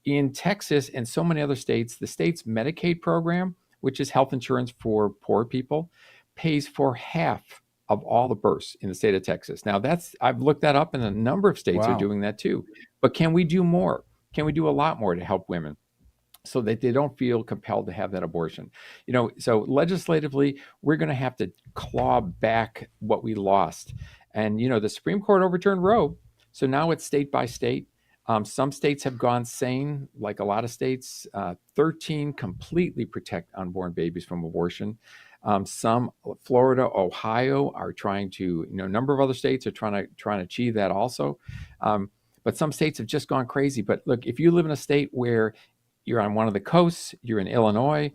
In Texas and so many other states, the state's Medicaid program, which is health insurance for poor people, pays for half of all the births in the state of Texas. Now, I've looked that up, and a number of states are doing that too. But can we do more? Can we do a lot more to help women so that they don't feel compelled to have that abortion? So legislatively, we're going to have to claw back what we lost. And, the Supreme Court overturned Roe. So now it's state by state. Some states have gone sane, like a lot of states. 13 completely protect unborn babies from abortion. Some, Florida, Ohio, are trying to, a number of other states are trying to achieve that also. But some states have just gone crazy. But look, if you live in a state where you're on one of the coasts, you're in Illinois,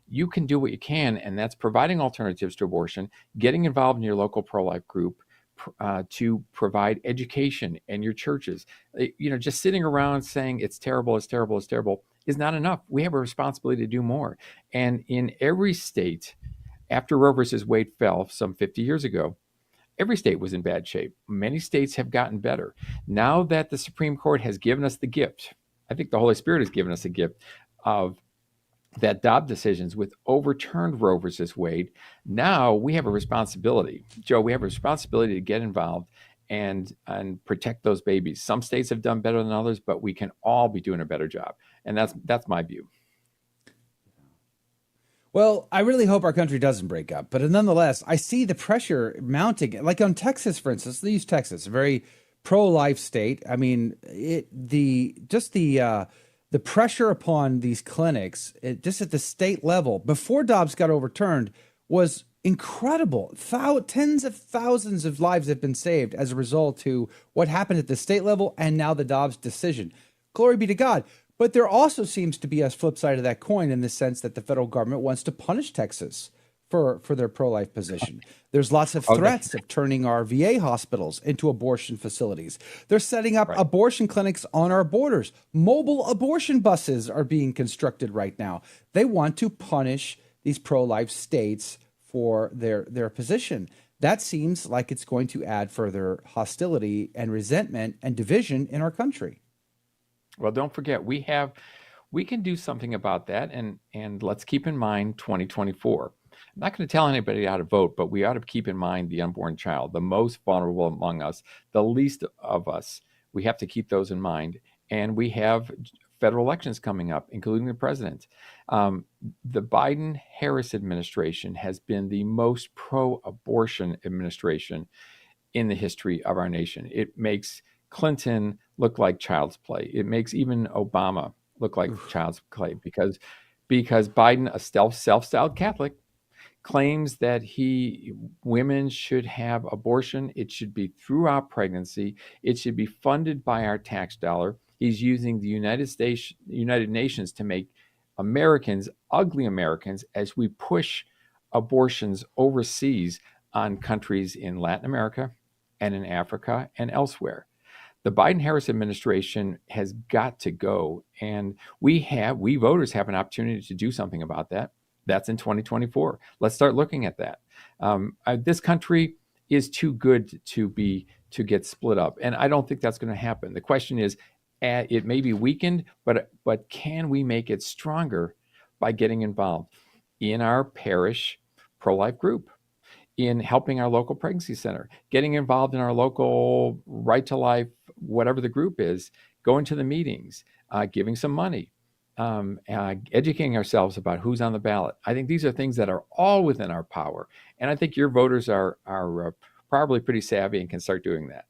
you can do what you can, and that's providing alternatives to abortion, getting involved in your local pro-life group, to provide education in your churches. Just sitting around saying it's terrible, it's terrible, it's terrible is not enough. We have a responsibility to do more. And in every state, after Roe versus Wade fell some 50 years ago, every state was in bad shape. Many states have gotten better. Now that the Supreme Court has given us the gift, I think the Holy Spirit has given us a gift of that Dobbs decisions with overturned Roe versus Wade. Now we have a responsibility, Joe. We have a responsibility to get involved and protect those babies. Some states have done better than others, but we can all be doing a better job, and that's my view. Well, I really hope our country doesn't break up, but nonetheless, I see the pressure mounting. Like on Texas, for instance, they use Texas, a very pro-life state. I mean, the pressure upon these clinics, just at the state level, before Dobbs got overturned, was incredible. Tens of thousands of lives have been saved as a result to what happened at the state level and now the Dobbs decision. Glory be to God. But there also seems to be a flip side of that coin in the sense that the federal government wants to punish Texas for their pro-life position. There's lots of threats of turning our VA hospitals into abortion facilities. They're setting up abortion clinics on our borders. Mobile abortion buses are being constructed right now. They want to punish these pro-life states for their position. That seems like it's going to add further hostility and resentment and division in our country. Well, don't forget, we can do something about that, and let's keep in mind 2024. I'm not going to tell anybody how to vote, but we ought to keep in mind the unborn child, the most vulnerable among us, the least of us. We have to keep those in mind. And we have federal elections coming up, including the president. The Biden-Harris administration has been the most pro-abortion administration in the history of our nation. It makes Clinton look like child's play. It makes even Obama look like child's play because Biden, a self-styled Catholic, claims that women should have abortion. It should be throughout pregnancy. It should be funded by our tax dollar. He's using the United Nations to make Americans ugly Americans as we push abortions overseas on countries in Latin America and in Africa and elsewhere. The Biden-Harris administration has got to go, and we voters have an opportunity to do something about that. That's in 2024. Let's start looking at that. This country is too good to get split up, and I don't think that's going to happen. The question is, it may be weakened, but can we make it stronger by getting involved in our parish pro-life group, in helping our local pregnancy center, getting involved in our local right to life, whatever the group is, going to the meetings, giving some money, educating ourselves about who's on the ballot. I think these are things that are all within our power. And I think your voters are probably pretty savvy and can start doing that.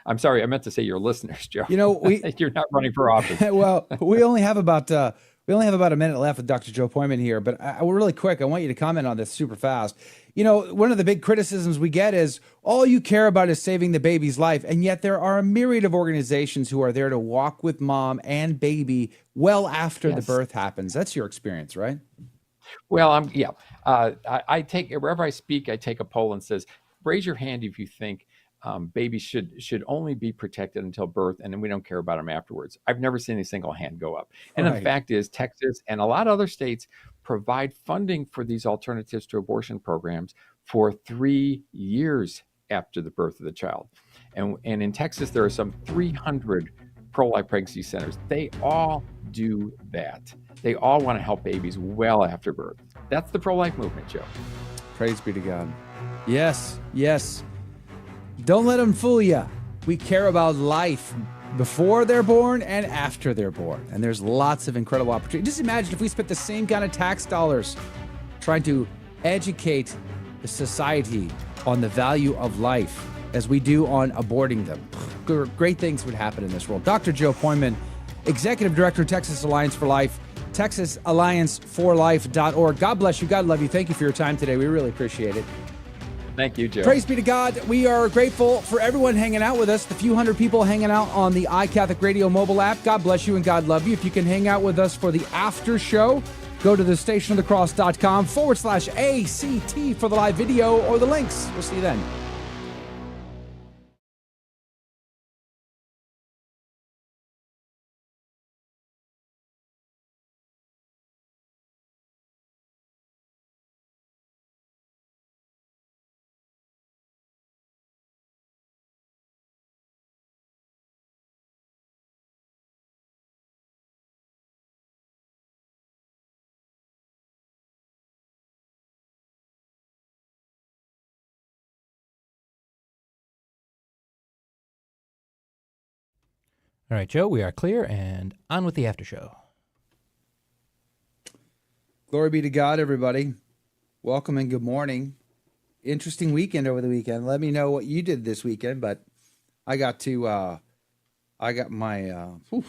I'm sorry, I meant to say your listeners, Joe. You know, you're not running for office. Well, we only have about a minute left with Dr. Joe Pojman here, but really quick, I want you to comment on this super fast. You know, one of the big criticisms we get is all you care about is saving the baby's life, and yet there are a myriad of organizations who are there to walk with mom and baby well after the birth happens. That's your experience, right? Well, I take, wherever I speak, I take a poll and says, raise your hand if you think babies should only be protected until birth, and then we don't care about them afterwards. I've never seen a single hand go up. And the fact is, Texas and a lot of other states provide funding for these alternatives to abortion programs for 3 years after the birth of the child. And in Texas, there are some 300 pro-life pregnancy centers. They all do that. They all want to help babies well after birth. That's the pro-life movement, Joe. Praise be to God. Yes, yes. Don't let them fool you. We care about life before they're born and after they're born. And there's lots of incredible opportunities. Just imagine if we spent the same kind of tax dollars trying to educate the society on the value of life as we do on aborting them. Great things would happen in this world. Dr. Joe Pojman, Executive Director, Texas Alliance for Life, TexasAllianceForLife.org. God bless you. God love you. Thank you for your time today. We really appreciate it. Thank you, Joe. Praise be to God. We are grateful for everyone hanging out with us, the few hundred people hanging out on the iCatholic Radio mobile app. God bless you and God love you. If you can hang out with us for the after show, go to the stationofthecross.com/ACT for the live video or the links. We'll see you then. All right, Joe, we are clear and on with the after show. Glory be to God, everybody. Welcome and good morning. Interesting weekend over the weekend. Let me know what you did this weekend, but I got my, it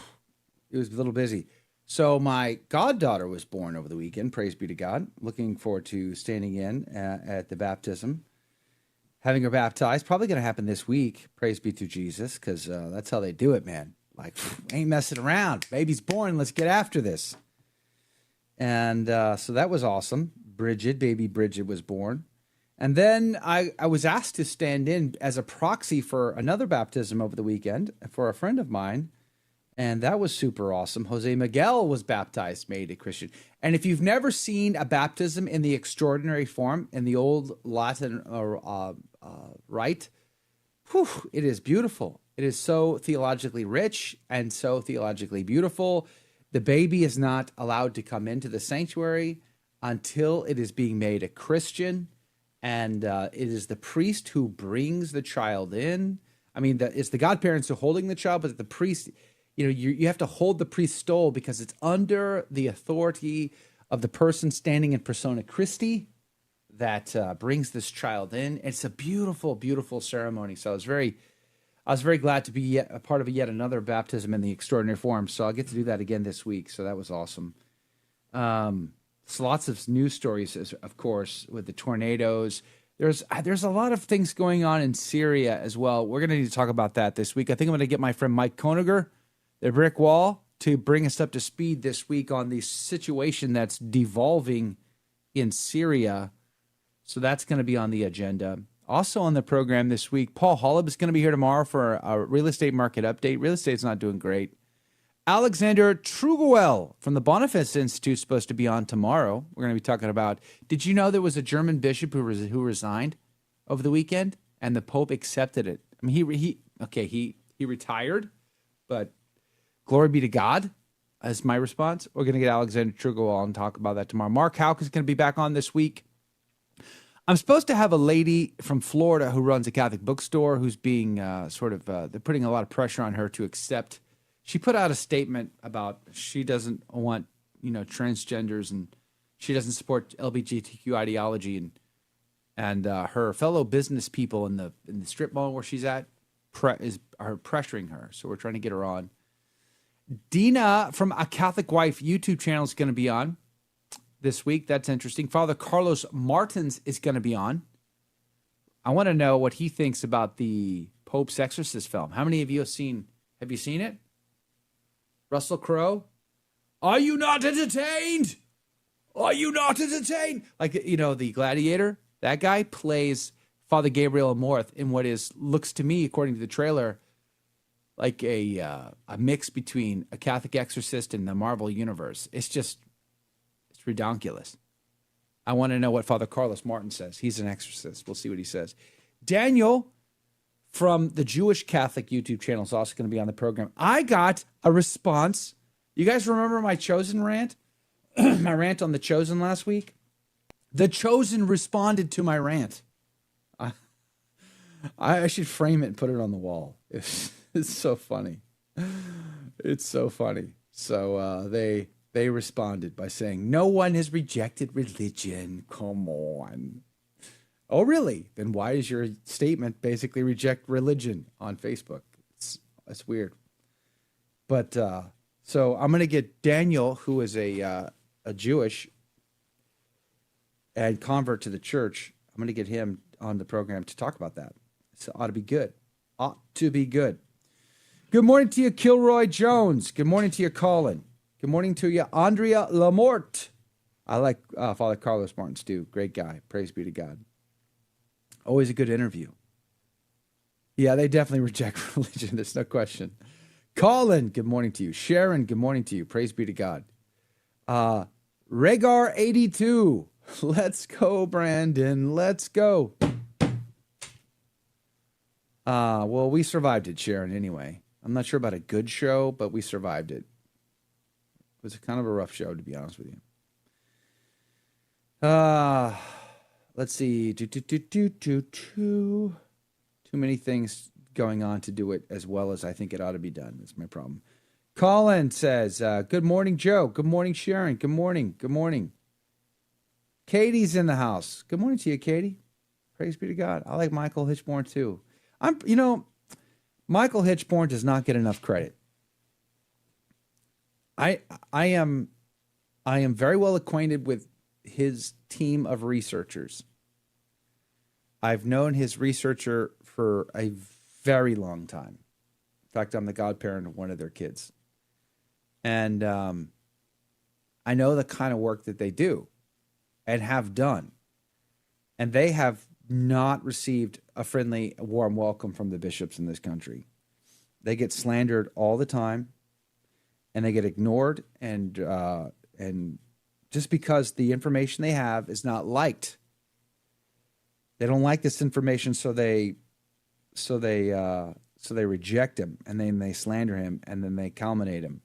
was a little busy. So my goddaughter was born over the weekend. Praise be to God. Looking forward to standing in at the baptism, having her baptized. Probably going to happen this week. Praise be to Jesus, because that's how they do it, man. Like, ain't messing around. Baby's born. Let's get after this. And so that was awesome. Baby Bridget was born. And then I was asked to stand in as a proxy for another baptism over the weekend for a friend of mine. And that was super awesome. Jose Miguel was baptized, made a Christian. And if you've never seen a baptism in the extraordinary form, in the old Latin rite, it is beautiful. It is so theologically rich and so theologically beautiful. The baby is not allowed to come into the sanctuary until it is being made a Christian. And it is the priest who brings the child in. I mean, it's the godparents who are holding the child, but the priest... you have to hold the priest's stole because it's under the authority of the person standing in persona Christi that brings this child in. It's a beautiful, beautiful ceremony. So I was very glad to be a part of yet another baptism in the extraordinary form. So I'll get to do that again this week. So that was awesome. So lots of news stories, of course, with the tornadoes. There's a lot of things going on in Syria as well. We're going to need to talk about that this week. I think I'm going to get my friend Mike Koniger, the brick wall, to bring us up to speed this week on the situation that's devolving in Syria. So that's going to be on the agenda. Also on the program this week, Paul Holub is going to be here tomorrow for a real estate market update. Real estate's not doing great. Alexander Trugoel from the Boniface Institute is supposed to be on tomorrow. We're going to be talking about, did you know there was a German bishop who resigned over the weekend and the Pope accepted it? I mean, he retired, but glory be to God, as my response. We're going to get Alexander Trugoel on and talk about that tomorrow. Mark Houck is going to be back on this week. I'm supposed to have a lady from Florida who runs a Catholic bookstore who's being they're putting a lot of pressure on her to accept. She put out a statement about she doesn't want, transgenders, and she doesn't support LGBTQ ideology, and her fellow business people in the strip mall where she's at are pressuring her. So we're trying to get her on. Dina from A Catholic Wife YouTube channel is going to be on this week. That's interesting. Father Carlos Martins is going to be on. I want to know what he thinks about the Pope's Exorcist film. How many of you have you seen it? Russell Crowe? Are you not entertained? Are you not entertained? Like, the Gladiator, that guy plays Father Gabriel Amorth in what looks to me, according to the trailer, like a mix between a Catholic exorcist and the Marvel universe. It's redonkulous. I want to know what Father Carlos Martin says. He's an exorcist. We'll see what he says. Daniel from the Jewish Catholic YouTube channel is also going to be on the program. I got a response. You guys remember my Chosen rant? My rant on the Chosen last week? The Chosen responded to my rant. I should frame it and put it on the wall. It's so funny. It's so funny. So they responded by saying, no one has rejected religion. Come on. Oh, really? Then why does your statement basically reject religion on Facebook? It's weird. But so I'm going to get Daniel, who is a Jewish and convert to the church. I'm going to get him on the program to talk about that. So ought to be good. Ought to be good. Good morning to you, Kilroy Jones. Good morning to you, Colin. Good morning to you, Andrea Lamorte. I like Father Carlos Martins too. Great guy. Praise be to God. Always a good interview. Yeah, they definitely reject religion. There's no question. Colin, good morning to you. Sharon, good morning to you. Praise be to God. Rhaegar82. Let's go, Brandon. Let's go. Well, we survived it, Sharon, anyway. I'm not sure about a good show, but we survived it. It was kind of a rough show, to be honest with you. Let's see. Too many things going on to do it as well as I think it ought to be done. That's my problem. Colin says, good morning, Joe. Good morning, Sharon. Good morning. Good morning. Katie's in the house. Good morning to you, Katie. Praise be to God. I like Michael Hichborn too. Michael Hichborn does not get enough credit. I am very well acquainted with his team of researchers. I've known his researcher for a very long time. In fact, I'm the godparent of one of their kids. And I know the kind of work that they do and have done. And they have not received a friendly, warm welcome from the bishops in this country. They get slandered all the time, and they get ignored, and just because the information they have is not liked, they don't like this information, so they reject him, and then they slander him, and then they calumniate him.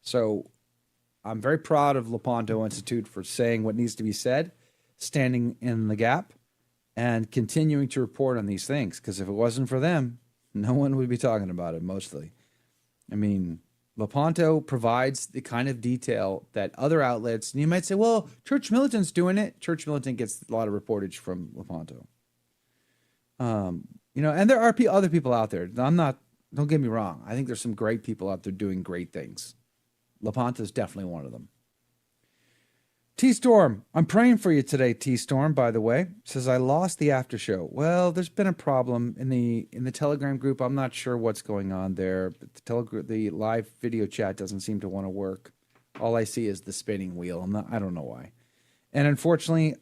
So I'm very proud of Lepanto Institute for saying what needs to be said, standing in the gap, and continuing to report on these things. Because if it wasn't for them, no one would be talking about it mostly. I mean, Lepanto provides the kind of detail that other outlets, and you might say, well, Church Militant's doing it. Church Militant gets a lot of reportage from Lepanto. And there are other people out there. Don't get me wrong. I think there's some great people out there doing great things. Lepanto is definitely one of them. T-Storm, I'm praying for you today, T-Storm, by the way. Says, I lost the after show. Well, there's been a problem in the Telegram group. I'm not sure what's going on there, but the live video chat doesn't seem to want to work. All I see is the spinning wheel. I don't know why. And unfortunately,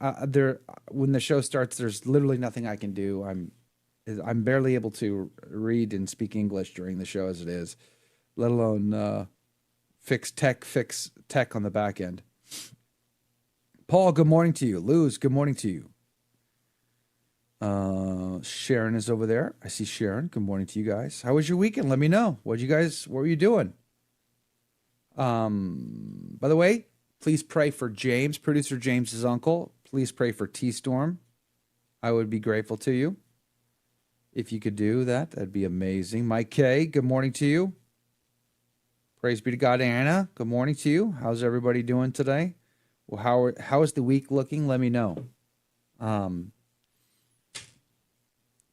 when the show starts, there's literally nothing I can do. I'm barely able to read and speak English during the show as it is, let alone fix tech on the back end. Paul, good morning to you. Luz, good morning to you. Sharon is over there. I see Sharon. Good morning to you guys. How was your weekend? Let me know. What were you doing? By the way, please pray for James, producer James's uncle. Please pray for T-Storm. I would be grateful to you. If you could do that, that'd be amazing. Mike K, good morning to you. Praise be to God. Anna, good morning to you. How's everybody doing today? Well, how is the week looking? Let me know. Can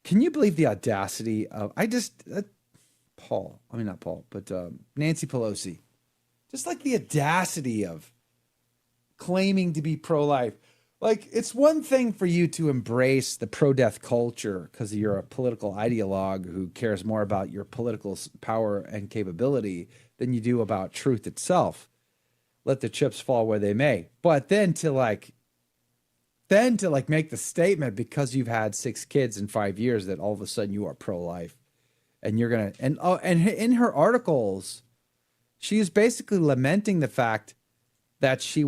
you believe the audacity of Nancy Pelosi? Just like the audacity of claiming to be pro-life. Like, it's one thing for you to embrace the pro-death culture because you're a political ideologue who cares more about your political power and capability than you do about truth itself. Let the chips fall where they may. But then to make the statement because you've had 6 kids in 5 years that all of a sudden you are pro-life, and you're gonna and in her articles, she is basically lamenting the fact that she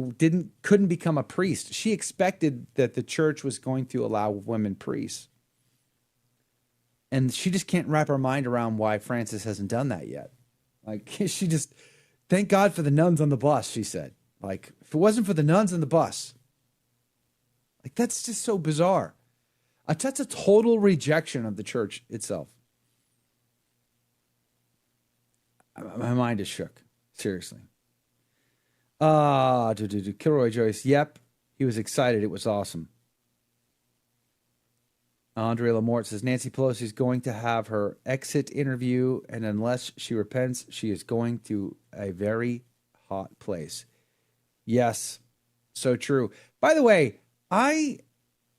couldn't become a priest. She expected that the church was going to allow women priests. And she just can't wrap her mind around why Francis hasn't done that yet. Like, she just, thank God for the nuns on the bus, she said. Like, if it wasn't for the nuns on the bus. Like, that's just so bizarre. That's a total rejection of the church itself. My mind is shook. Seriously. Kilroy Joyce. Yep. He was excited. It was awesome. Andre Lamort says, Nancy Pelosi is going to have her exit interview, and unless she repents, she is going to a very hot place. Yes. So true. By the way, I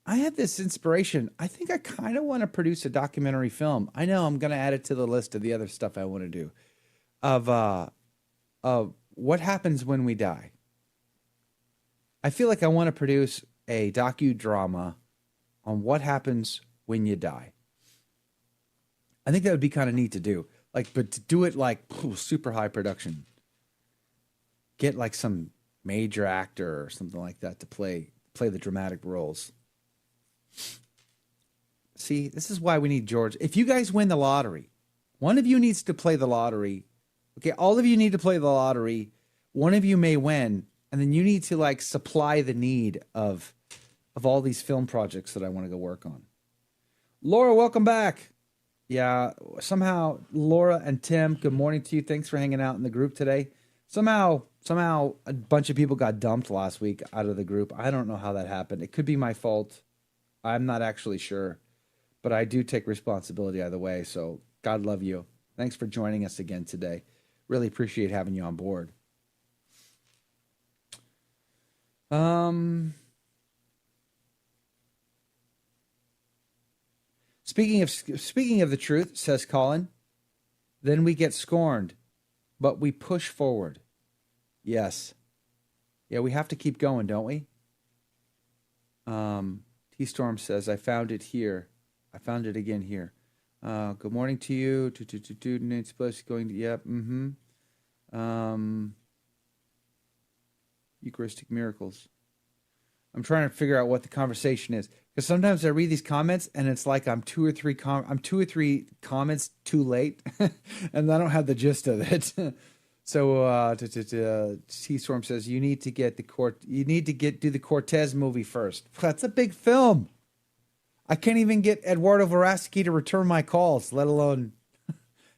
had this inspiration. I think I kind of want to produce a documentary film. I know I'm going to add it to the list of the other stuff I want to do of what happens when we die. I feel like I want to produce a docudrama on what happens when you die. I think that would be kind of neat to do. Like, but to do it like super high production. Get like some major actor or something like that to play the dramatic roles. See, this is why we need George. If you guys win the lottery, one of you needs to play the lottery. Okay, all of you need to play the lottery. One of you may win, and then you need to like supply the need of all these film projects that I want to go work on. Laura, welcome back. Yeah, somehow Laura and Tim, good morning to you. Thanks for hanging out in the group today. Somehow a bunch of people got dumped last week out of the group. I don't know how that happened. It could be my fault. I'm not actually sure, but I do take responsibility either way. So God love you. Thanks for joining us again today. Really appreciate having you on board. Speaking of the truth, says Colin, then we get scorned, but we push forward. Yes. Yeah, we have to keep going, don't we? T-Storm says, I found it here. I found it again here. Good morning to you. Nancy Pelosi going to, yep, Eucharistic miracles. I'm trying to figure out what the conversation is, because sometimes I read these comments and it's like I'm two or three comments too late, and I don't have the gist of it. So T-Storm says you need to do the Cortez movie first. That's a big film. I can't even get Eduardo Verasky to return my calls, let alone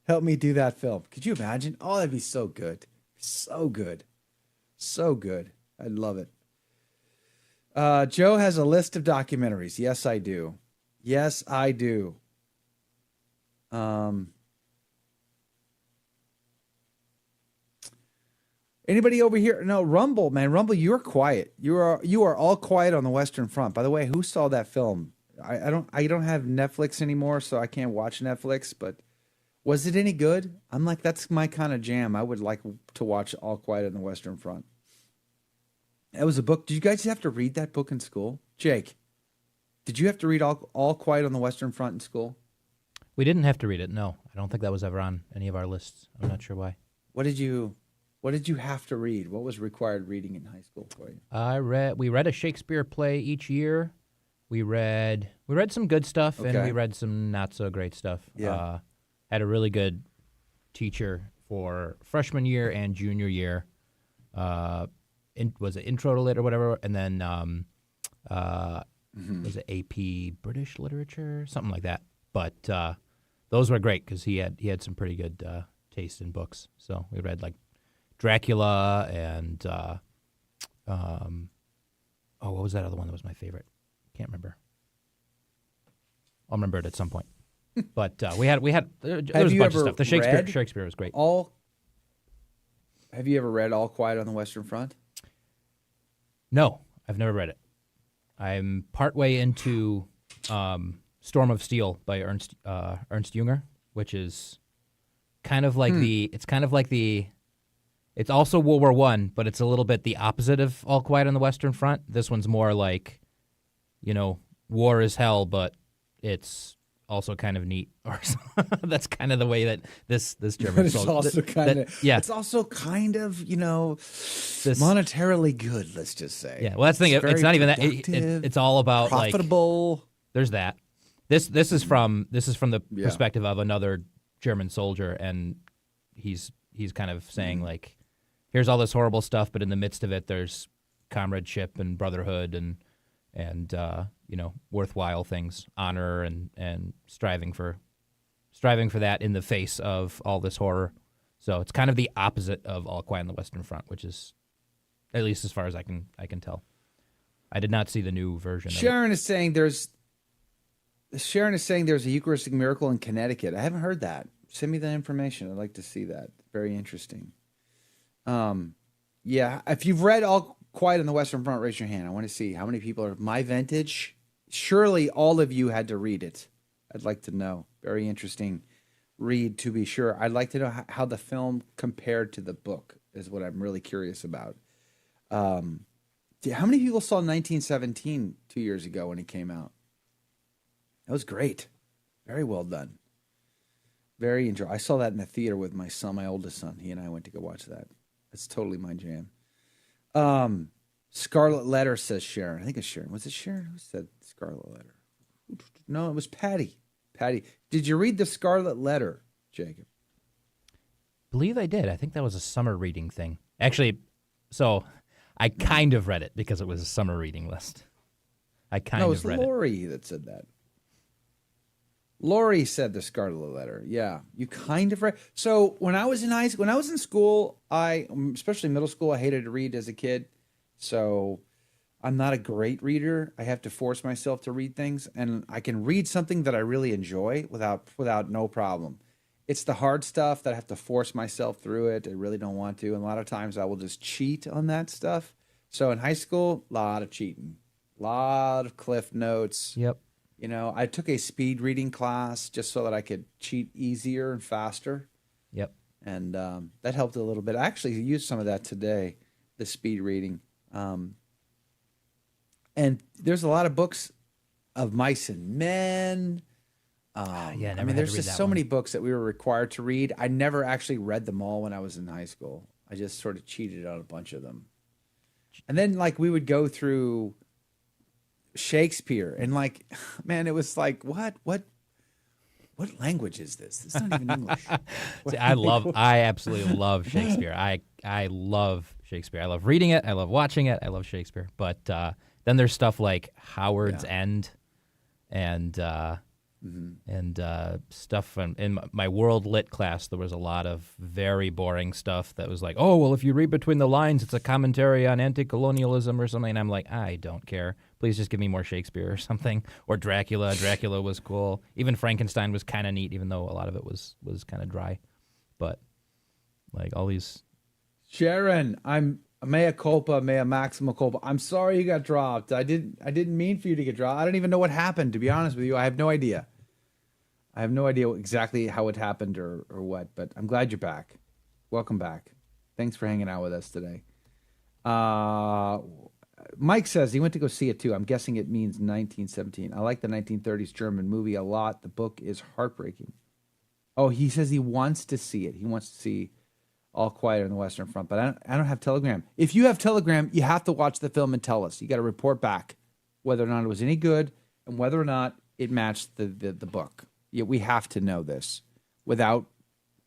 help me do that film. Could you imagine? Oh, that'd be so good. So good. So good. I'd love it. Joe has a list of documentaries. Yes, I do. Yes, I do. Anybody over here? No, Rumble, man. Rumble, you're quiet. You are all quiet on the Western Front. By the way, who saw that film? I don't have Netflix anymore, so I can't watch Netflix, but was it any good? I'm like, that's my kind of jam. I would like to watch All Quiet on the Western Front. That was a book. Did you guys have to read that book in school? Jake, did you have to read All Quiet on the Western Front in school? We didn't have to read it, no. I don't think that was ever on any of our lists. I'm not sure why. What did you have to read? What was required reading in high school for you? We read a Shakespeare play each year. We read some good stuff, and we read some not so great stuff. Yeah. Had a really good teacher for freshman year and junior year. Was it Intro to Lit or whatever, and then was it AP British Literature, something like that. But those were great because he had some pretty good taste in books. So we read like Dracula and what was that other one that was my favorite? Can't remember. I'll remember it at some point. But there was a bunch of stuff. The Shakespeare was great. Have you ever read All Quiet on the Western Front? No, I've never read it. I'm partway into Storm of Steel by Ernst Jünger, which is kind of like it's also World War I, but it's a little bit the opposite of All Quiet on the Western Front. This one's more like, war is hell, but it's also kind of neat. Or that's kind of the way that this German. It's also kind of It's also kind of monetarily good. Let's just say. Yeah. Well, that's the thing. It's not even that. It's all about profitable. Like, there's that. This is from the perspective of another German soldier, and he's kind of saying like, here's all this horrible stuff, but in the midst of it, there's comradeship and brotherhood and worthwhile things, honor and striving for that in the face of all this horror. So it's kind of the opposite of All Quiet on the Western Front, which is, at least as far as I can tell. I did not see the new version. Sharon is saying there's a Eucharistic miracle in Connecticut. I haven't heard that. Send me that information. I'd like to see that. Very interesting. If you've read All Quiet on the Western Front, raise your hand. I want to see how many people are my vintage. Surely all of you had to read it. I'd like to know. Very interesting read, to be sure. I'd like to know how the film compared to the book is what I'm really curious about. How many people saw 1917 2 years ago when it came out? That was great. Very well done. Very enjoyable. I saw that in the theater with my son, my oldest son. He and I went to go watch that. It's totally my jam. Scarlet Letter, says Sharon. I think it's Sharon. Was it Sharon who said Scarlet Letter? No, it was Patty. Patty, did you read the Scarlet Letter, Jacob? Believe I did. I think that was a summer reading thing. Actually, so I kind of read it because it was a summer reading list. I kind of read it. No, it was Lori that said that. Lori said the Scarlet Letter. Yeah, you kind of read. So when I was in high school, when I was in school, especially middle school, I hated to read as a kid. So I'm not a great reader. I have to force myself to read things, and I can read something that I really enjoy without no problem. It's the hard stuff that I have to force myself through it. I really don't want to, and a lot of times I will just cheat on that stuff. So in high school, a lot of cheating, a lot of Cliff Notes. Yep. You know, I took a speed reading class just so that I could cheat easier and faster. Yep. And that helped a little bit. I actually used some of that today, the speed reading. And there's a lot of books of mice and men. Yeah, I mean, there's just so many books that we were required to read. I never actually read them all when I was in high school. I just sort of cheated on a bunch of them. And then, like, we would go through Shakespeare, and like, man, it was like, what language is this? This is not even English. See, I absolutely love Shakespeare. I love Shakespeare. I love reading it. I love watching it. I love Shakespeare. But then there's stuff like Howard's End and stuff in my world lit class. There was a lot of very boring stuff that was like, oh, well, if you read between the lines, it's a commentary on anti-colonialism or something. And I'm like, I don't care. Please just give me more Shakespeare or something. Or Dracula. Dracula was cool. Even Frankenstein was kind of neat, even though a lot of it was kind of dry. But like all these. Sharon, I'm mea culpa, mea maxima culpa. I'm sorry you got dropped. I didn't mean for you to get dropped. I don't even know what happened, to be honest with you. I have no idea. I have no idea exactly how it happened or what, but I'm glad you're back. Welcome back. Thanks for hanging out with us today. Mike says he went to go see it too. I'm guessing it means 1917. I like the 1930s German movie a lot. The book is heartbreaking. Oh, he says he wants to see it. He wants to see All Quiet on the Western Front, but I don't have Telegram. If you have Telegram, you have to watch the film and tell us. You got to report back whether or not it was any good and whether or not it matched the book. Yeah, we have to know this without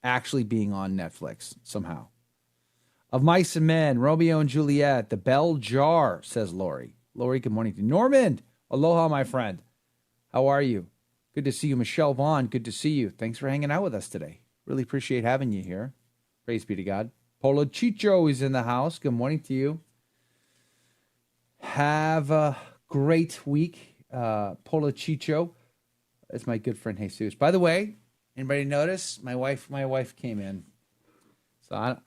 actually being on Netflix somehow. Of Mice and Men, Romeo and Juliet, The Bell Jar, says Lori. Lori, good morning to you. Norman, aloha, my friend. How are you? Good to see you. Michelle Vaughn, good to see you. Thanks for hanging out with us today. Really appreciate having you here. Praise be to God. Polo Chicho is in the house. Good morning to you. Have a great week, Polo Chicho. That's my good friend Jesus. By the way, anybody notice? My wife came in. So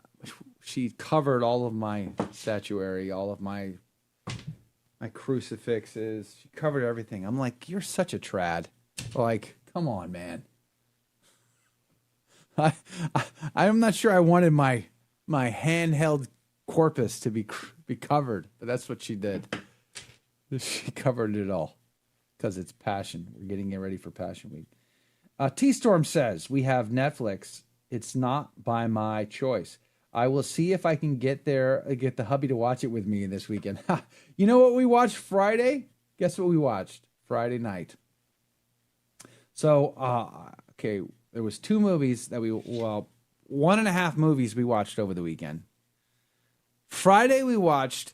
she covered all of my statuary, all of my crucifixes. She covered everything. I'm like, you're such a trad. Like, come on, man. I'm not sure I wanted my handheld corpus to be covered, but that's what she did. She covered it all because it's Passion. We're getting it ready for Passion Week. T-Storm says, we have Netflix. It's not by my choice. I will see if I can get the hubby to watch it with me this weekend. You know what we watched Friday? Guess what we watched Friday night? So, okay, there was 2 movies that 1.5 movies we watched over the weekend. Friday we watched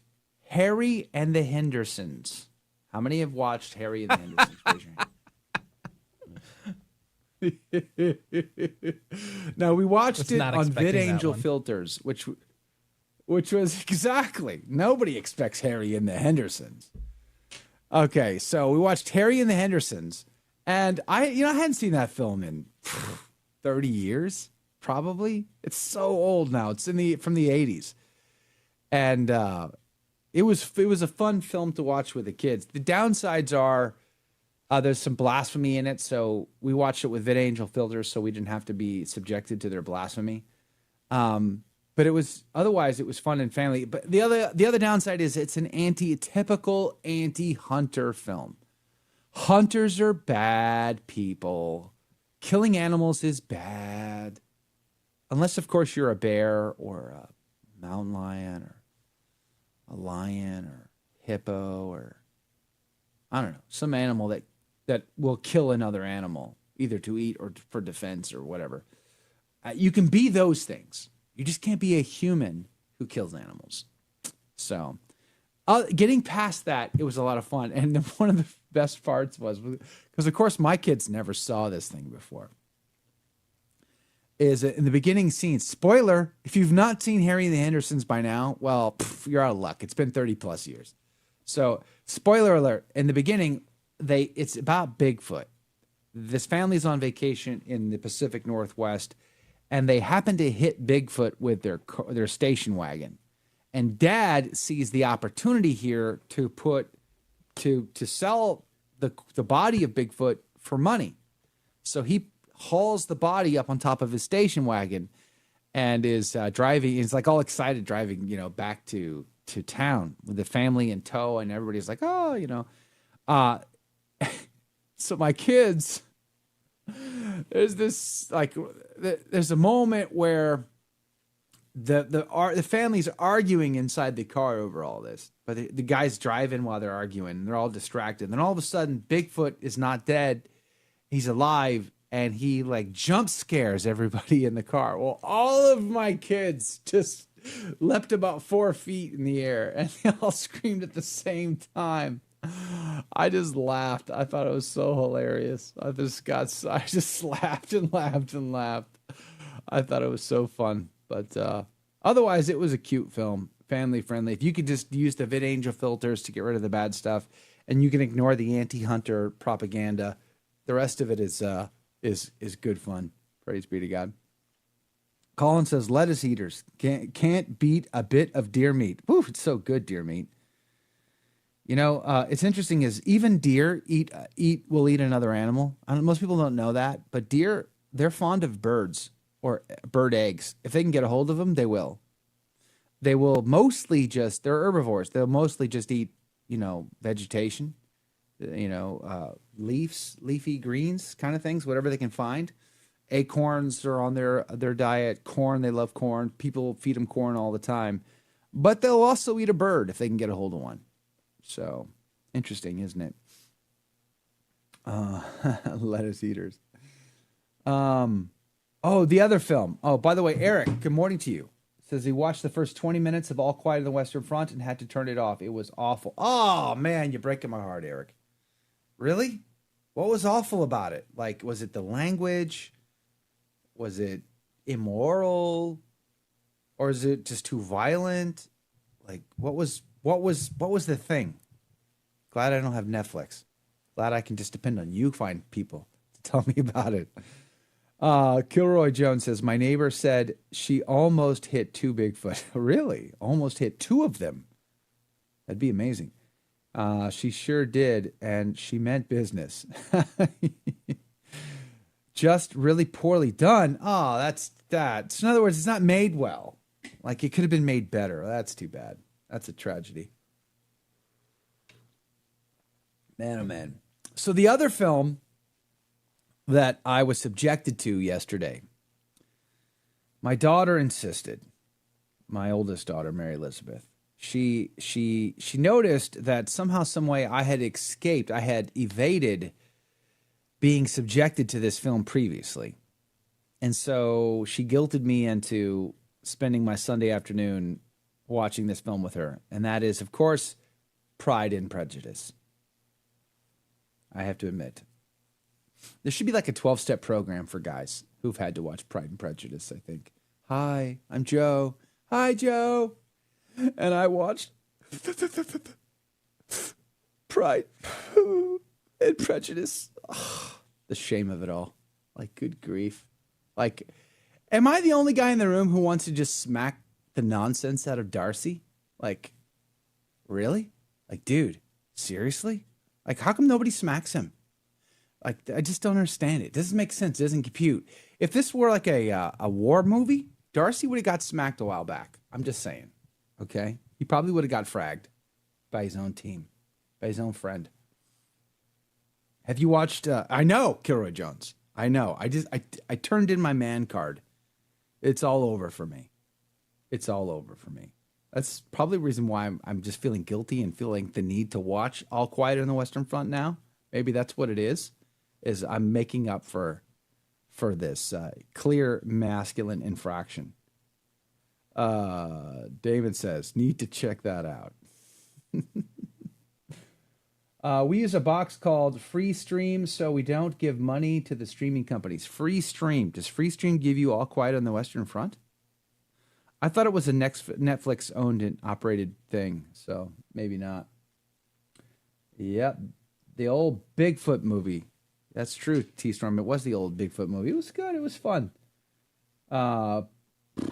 Harry and the Hendersons. How many have watched Harry and the Hendersons? Raise your hand. Now we watched it on VidAngel filters, which was exactly, nobody expects Harry and the Hendersons. Okay, so we watched Harry and the Hendersons, and I hadn't seen that film in 30 years, probably. It's so old now. It's from the 80s, and it was a fun film to watch with the kids. The downsides are there's some blasphemy in it, so we watched it with VidAngel filters, so we didn't have to be subjected to their blasphemy. But it was fun and family. But the other downside is it's a typical anti-hunter film. Hunters are bad people. Killing animals is bad, unless of course you're a bear or a mountain lion or a lion or hippo or I don't know, some animal that will kill another animal, either to eat or for defense or whatever. You can be those things. You just can't be a human who kills animals. So, Getting past that, it was a lot of fun. And one of the best parts was, because of course my kids never saw this thing before, is in the beginning scene, spoiler, if you've not seen Harry and the Hendersons by now, well, you're out of luck. It's been 30 plus years. So spoiler alert, in the beginning, it's about Bigfoot. This family's on vacation in the Pacific Northwest, and they happen to hit Bigfoot with their station wagon. And Dad sees the opportunity here to sell the body of Bigfoot for money. So he hauls the body up on top of his station wagon and is driving. He's like all excited driving, back to town with the family in tow, and everybody's like, oh, so my kids, there's a moment where the family's arguing inside the car over all this, but the guy's driving while they're arguing, and they're all distracted. And then all of a sudden, Bigfoot is not dead; he's alive, and he jump scares everybody in the car. Well, all of my kids just leapt about 4 feet in the air, and they all screamed at the same time. I just laughed. I thought it was so hilarious. I just laughed and laughed and laughed. I thought it was so fun. But otherwise, it was a cute film, family friendly. If you could just use the VidAngel filters to get rid of the bad stuff, and you can ignore the anti-hunter propaganda, the rest of it is good fun. Praise be to God. Colin says lettuce eaters can't beat a bit of deer meat. Woo, it's so good, deer meat. It's interesting is even deer will eat another animal. Most people don't know that, but deer, they're fond of birds or bird eggs. If they can get a hold of them, they will. They will mostly they're herbivores. They'll mostly just eat, vegetation, leaves, leafy greens kind of things, whatever they can find. Acorns are on their diet. Corn, they love corn. People feed them corn all the time. But they'll also eat a bird if they can get a hold of one. So, interesting, isn't it? Lettuce eaters. The other film. Oh, by the way, Eric, good morning to you. Says he watched the first 20 minutes of All Quiet on the Western Front and had to turn it off. It was awful. Oh, man, you're breaking my heart, Eric. Really? What was awful about it? Was it the language? Was it immoral? Or is it just too violent? What was the thing? Glad I don't have Netflix. Glad I can just depend on you find people to tell me about it. Kilroy Jones says, my neighbor said she almost hit 2 Bigfoot. Really? Almost hit 2 of them. That'd be amazing. She sure did, and she meant business. Just really poorly done. Oh, that's that. So in other words, it's not made well. It could have been made better. That's too bad. That's a tragedy. Man, oh man. So the other film that I was subjected to yesterday, my daughter insisted, my oldest daughter, Mary Elizabeth, she noticed that somehow, some way I had evaded being subjected to this film previously. And so she guilted me into spending my Sunday afternoon watching this film with her. And that is, of course, Pride and Prejudice. I have to admit. There should be a 12-step program for guys who've had to watch Pride and Prejudice, I think. Hi, I'm Joe. Hi, Joe. And I watched Pride and Prejudice. Oh, the shame of it all. Good grief. Am I the only guy in the room who wants to just smack the nonsense out of Darcy? Really? Dude, seriously? How come nobody smacks him? I just don't understand it. It doesn't make sense. It doesn't compute. If this were a war movie, Darcy would have got smacked a while back. I'm just saying. Okay? He probably would have got fragged by his own team, by his own friend. Have you watched, I know, Kilroy Jones. I know. I turned in my man card. It's all over for me. It's all over for me. That's probably the reason why I'm just feeling guilty and feeling the need to watch All Quiet on the Western Front now. Maybe that's what it is I'm making up for this clear masculine infraction. David says, need to check that out. We use a box called Free Stream, so we don't give money to the streaming companies. Free Stream. Does Free Stream give you All Quiet on the Western Front? I thought it was a Netflix owned and operated thing, so maybe not. Yep, the old Bigfoot movie. That's true, T-Storm. It was the old Bigfoot movie. It was good. It was fun.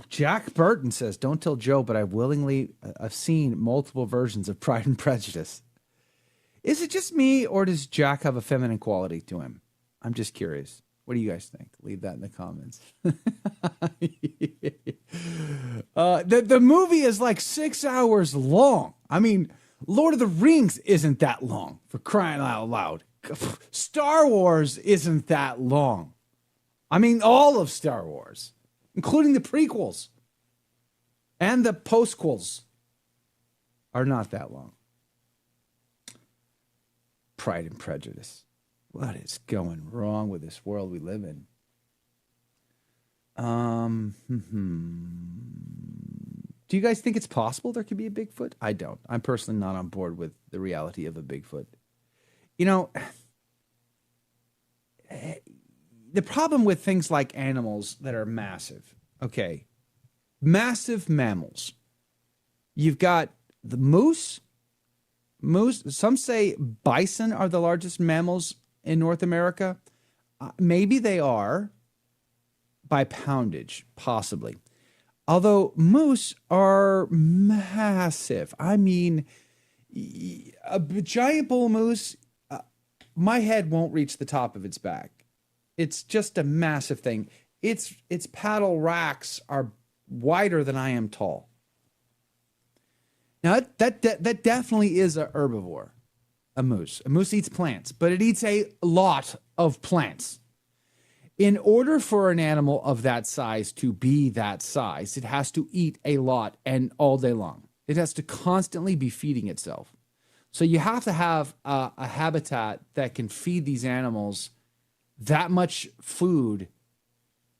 Jack Burton says, "Don't tell Joe, but I've seen multiple versions of Pride and Prejudice." Is it just me, or does Jack have a feminine quality to him? I'm just curious. What do you guys think? Leave that in the comments. The movie is like 6 hours long. I mean, Lord of the Rings isn't that long, for crying out loud. Star Wars isn't that long. I mean, all of Star Wars, including the prequels and the postquels, are not that long. Pride and Prejudice. What is going wrong with this world we live in? Do you guys think it's possible there could be a Bigfoot? I don't. I'm personally not on board with the reality of a Bigfoot. You know, the problem with things like animals that are massive, okay, massive mammals. You've got the moose. Some say bison are the largest mammals in North America. Maybe they are by poundage, possibly. Although moose are massive. I mean, a giant bull moose, my head won't reach the top of its back. It's just a massive thing. Its paddle racks are wider than I am tall. Now, that definitely is a herbivore, a moose. A moose eats plants, but it eats a lot of plants. In order for an animal of that size to be that size, it has to eat a lot and all day long. It has to constantly be feeding itself. So you have to have a habitat that can feed these animals that much food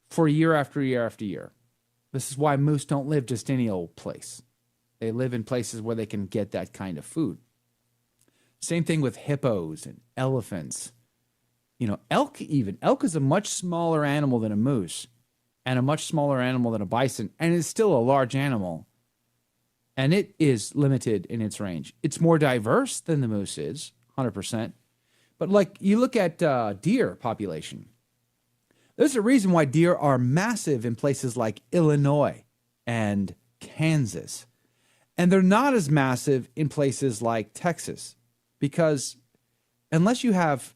for year after year after year. This is why moose don't live just any old place. They live in places where they can get that kind of food. Same thing with hippos and elephants. You know, elk even. Elk is a much smaller animal than a moose and a much smaller animal than a bison, and it's still a large animal. And it is limited in its range. It's more diverse than the moose is, 100%. But like you look at deer population. There's a reason why deer are massive in places like Illinois and Kansas. And they're not as massive in places like Texas, because unless you have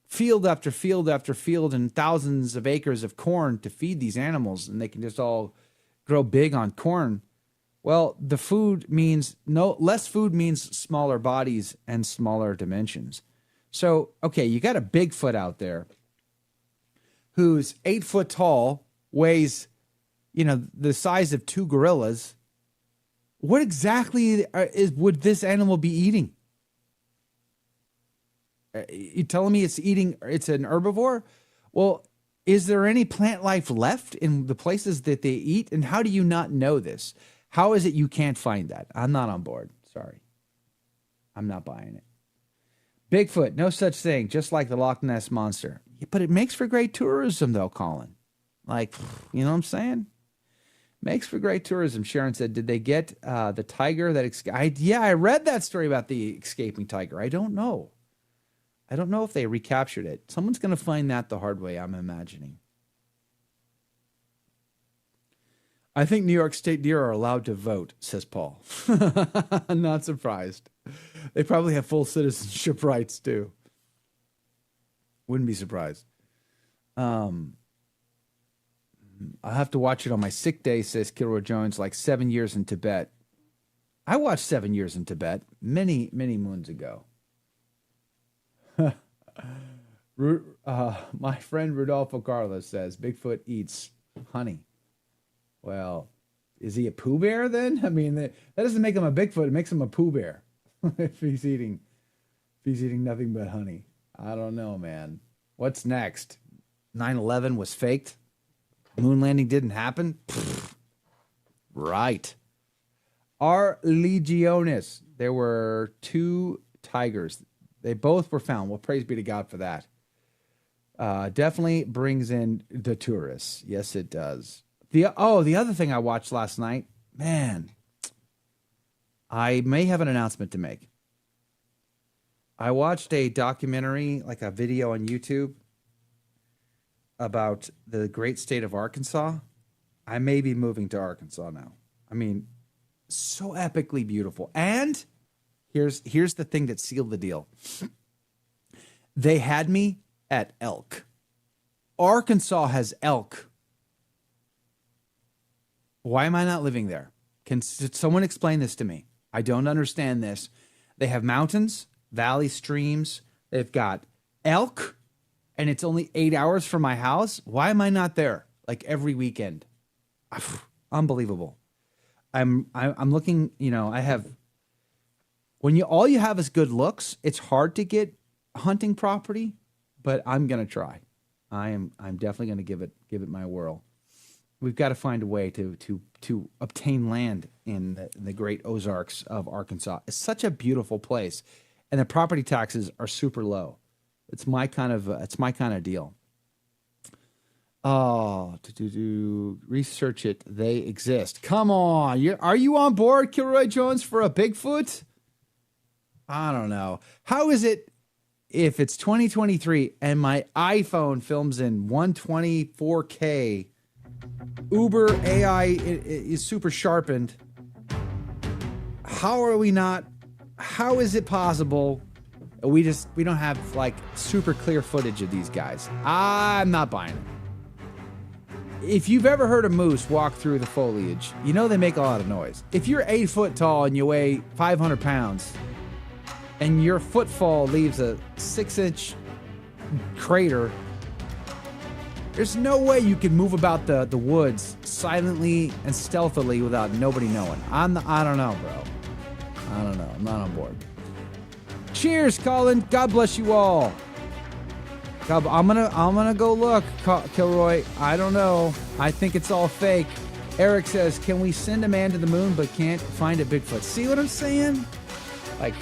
field after field after field and thousands of acres of corn to feed these animals, and they can just all grow big on corn, well, the food means less food means smaller bodies and smaller dimensions. So, okay, you got a Bigfoot out there who's 8 foot tall, weighs, the size of 2 gorillas. What exactly would this animal be eating? You telling me it's an herbivore? Well, is there any plant life left in the places that they eat? And how do you not know this? How is it you can't find that? I'm not on board. Sorry. I'm not buying it. Bigfoot, no such thing, just like the Loch Ness Monster. But it makes for great tourism, though, Colin. Like, you know what I'm saying? Makes for great tourism. Sharon said, did they get the tiger that I read that story about the escaping tiger. I don't know. I don't know if they recaptured it. Someone's going to find that the hard way, I'm imagining. I think New York State deer are allowed to vote, says Paul. I'm not surprised. They probably have full citizenship rights, too. Wouldn't be surprised. I'll have to watch it on my sick day, says Kilroy Jones, like 7 years in Tibet. I watched 7 years in Tibet many, many moons ago. My friend Rodolfo Carlos says Bigfoot eats honey. Well, is he a Pooh Bear then? I mean, that doesn't make him a Bigfoot. It makes him a Pooh Bear if he's eating nothing but honey. I don't know, man. What's next? 9/11 was faked? Moon landing didn't happen? Pfft. Right. R. Legionis. there were 2 tigers. They both were found. Well, praise be to God for that. Definitely brings in the tourists. Yes, it does. The other thing I watched last night, man, I may have an announcement to make. I watched a documentary, like a video on YouTube, about the great state of Arkansas. I may be moving to Arkansas now. I mean, so epically beautiful. And here's the thing that sealed the deal. They had me at elk. Arkansas has elk. Why am I not living there? Can someone explain this to me? I don't understand this. They have mountains, valleys, streams. They've got elk, and it's only 8 hours from my house. Why am I not there? Like every weekend. Unbelievable. I'm looking, I have, when all you have is good looks, it's hard to get hunting property, but I'm going to try. I'm definitely going to give it my whirl. We've got to find a way to obtain land in the great Ozarks of Arkansas. It's such a beautiful place, and the property taxes are super low. It's my kind of deal. Oh, research it. They exist. Come on. Are you on board, Kilroy Jones, for a Bigfoot? I don't know. How is it if it's 2023 and my iPhone films in 124K, Uber AI is super sharpened? How is it possible we don't have like super clear footage of these guys? I'm not buying it. If you've ever heard a moose walk through the foliage, they make a lot of noise. If you're 8 foot tall and you weigh 500 pounds and your footfall leaves a 6-inch crater, there's no way you can move about the woods silently and stealthily without nobody knowing. I don't know, bro. I don't know. I'm not on board. Cheers, Colin. God bless you all. I'm gonna go look, Kilroy. I don't know. I think it's all fake. Eric says, "Can we send a man to the moon but can't find a Bigfoot?" See what I'm saying? Like,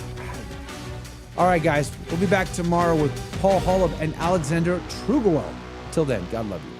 all right, guys. We'll be back tomorrow with Paul Holub and Alexander Trugawel. Till then, God love you.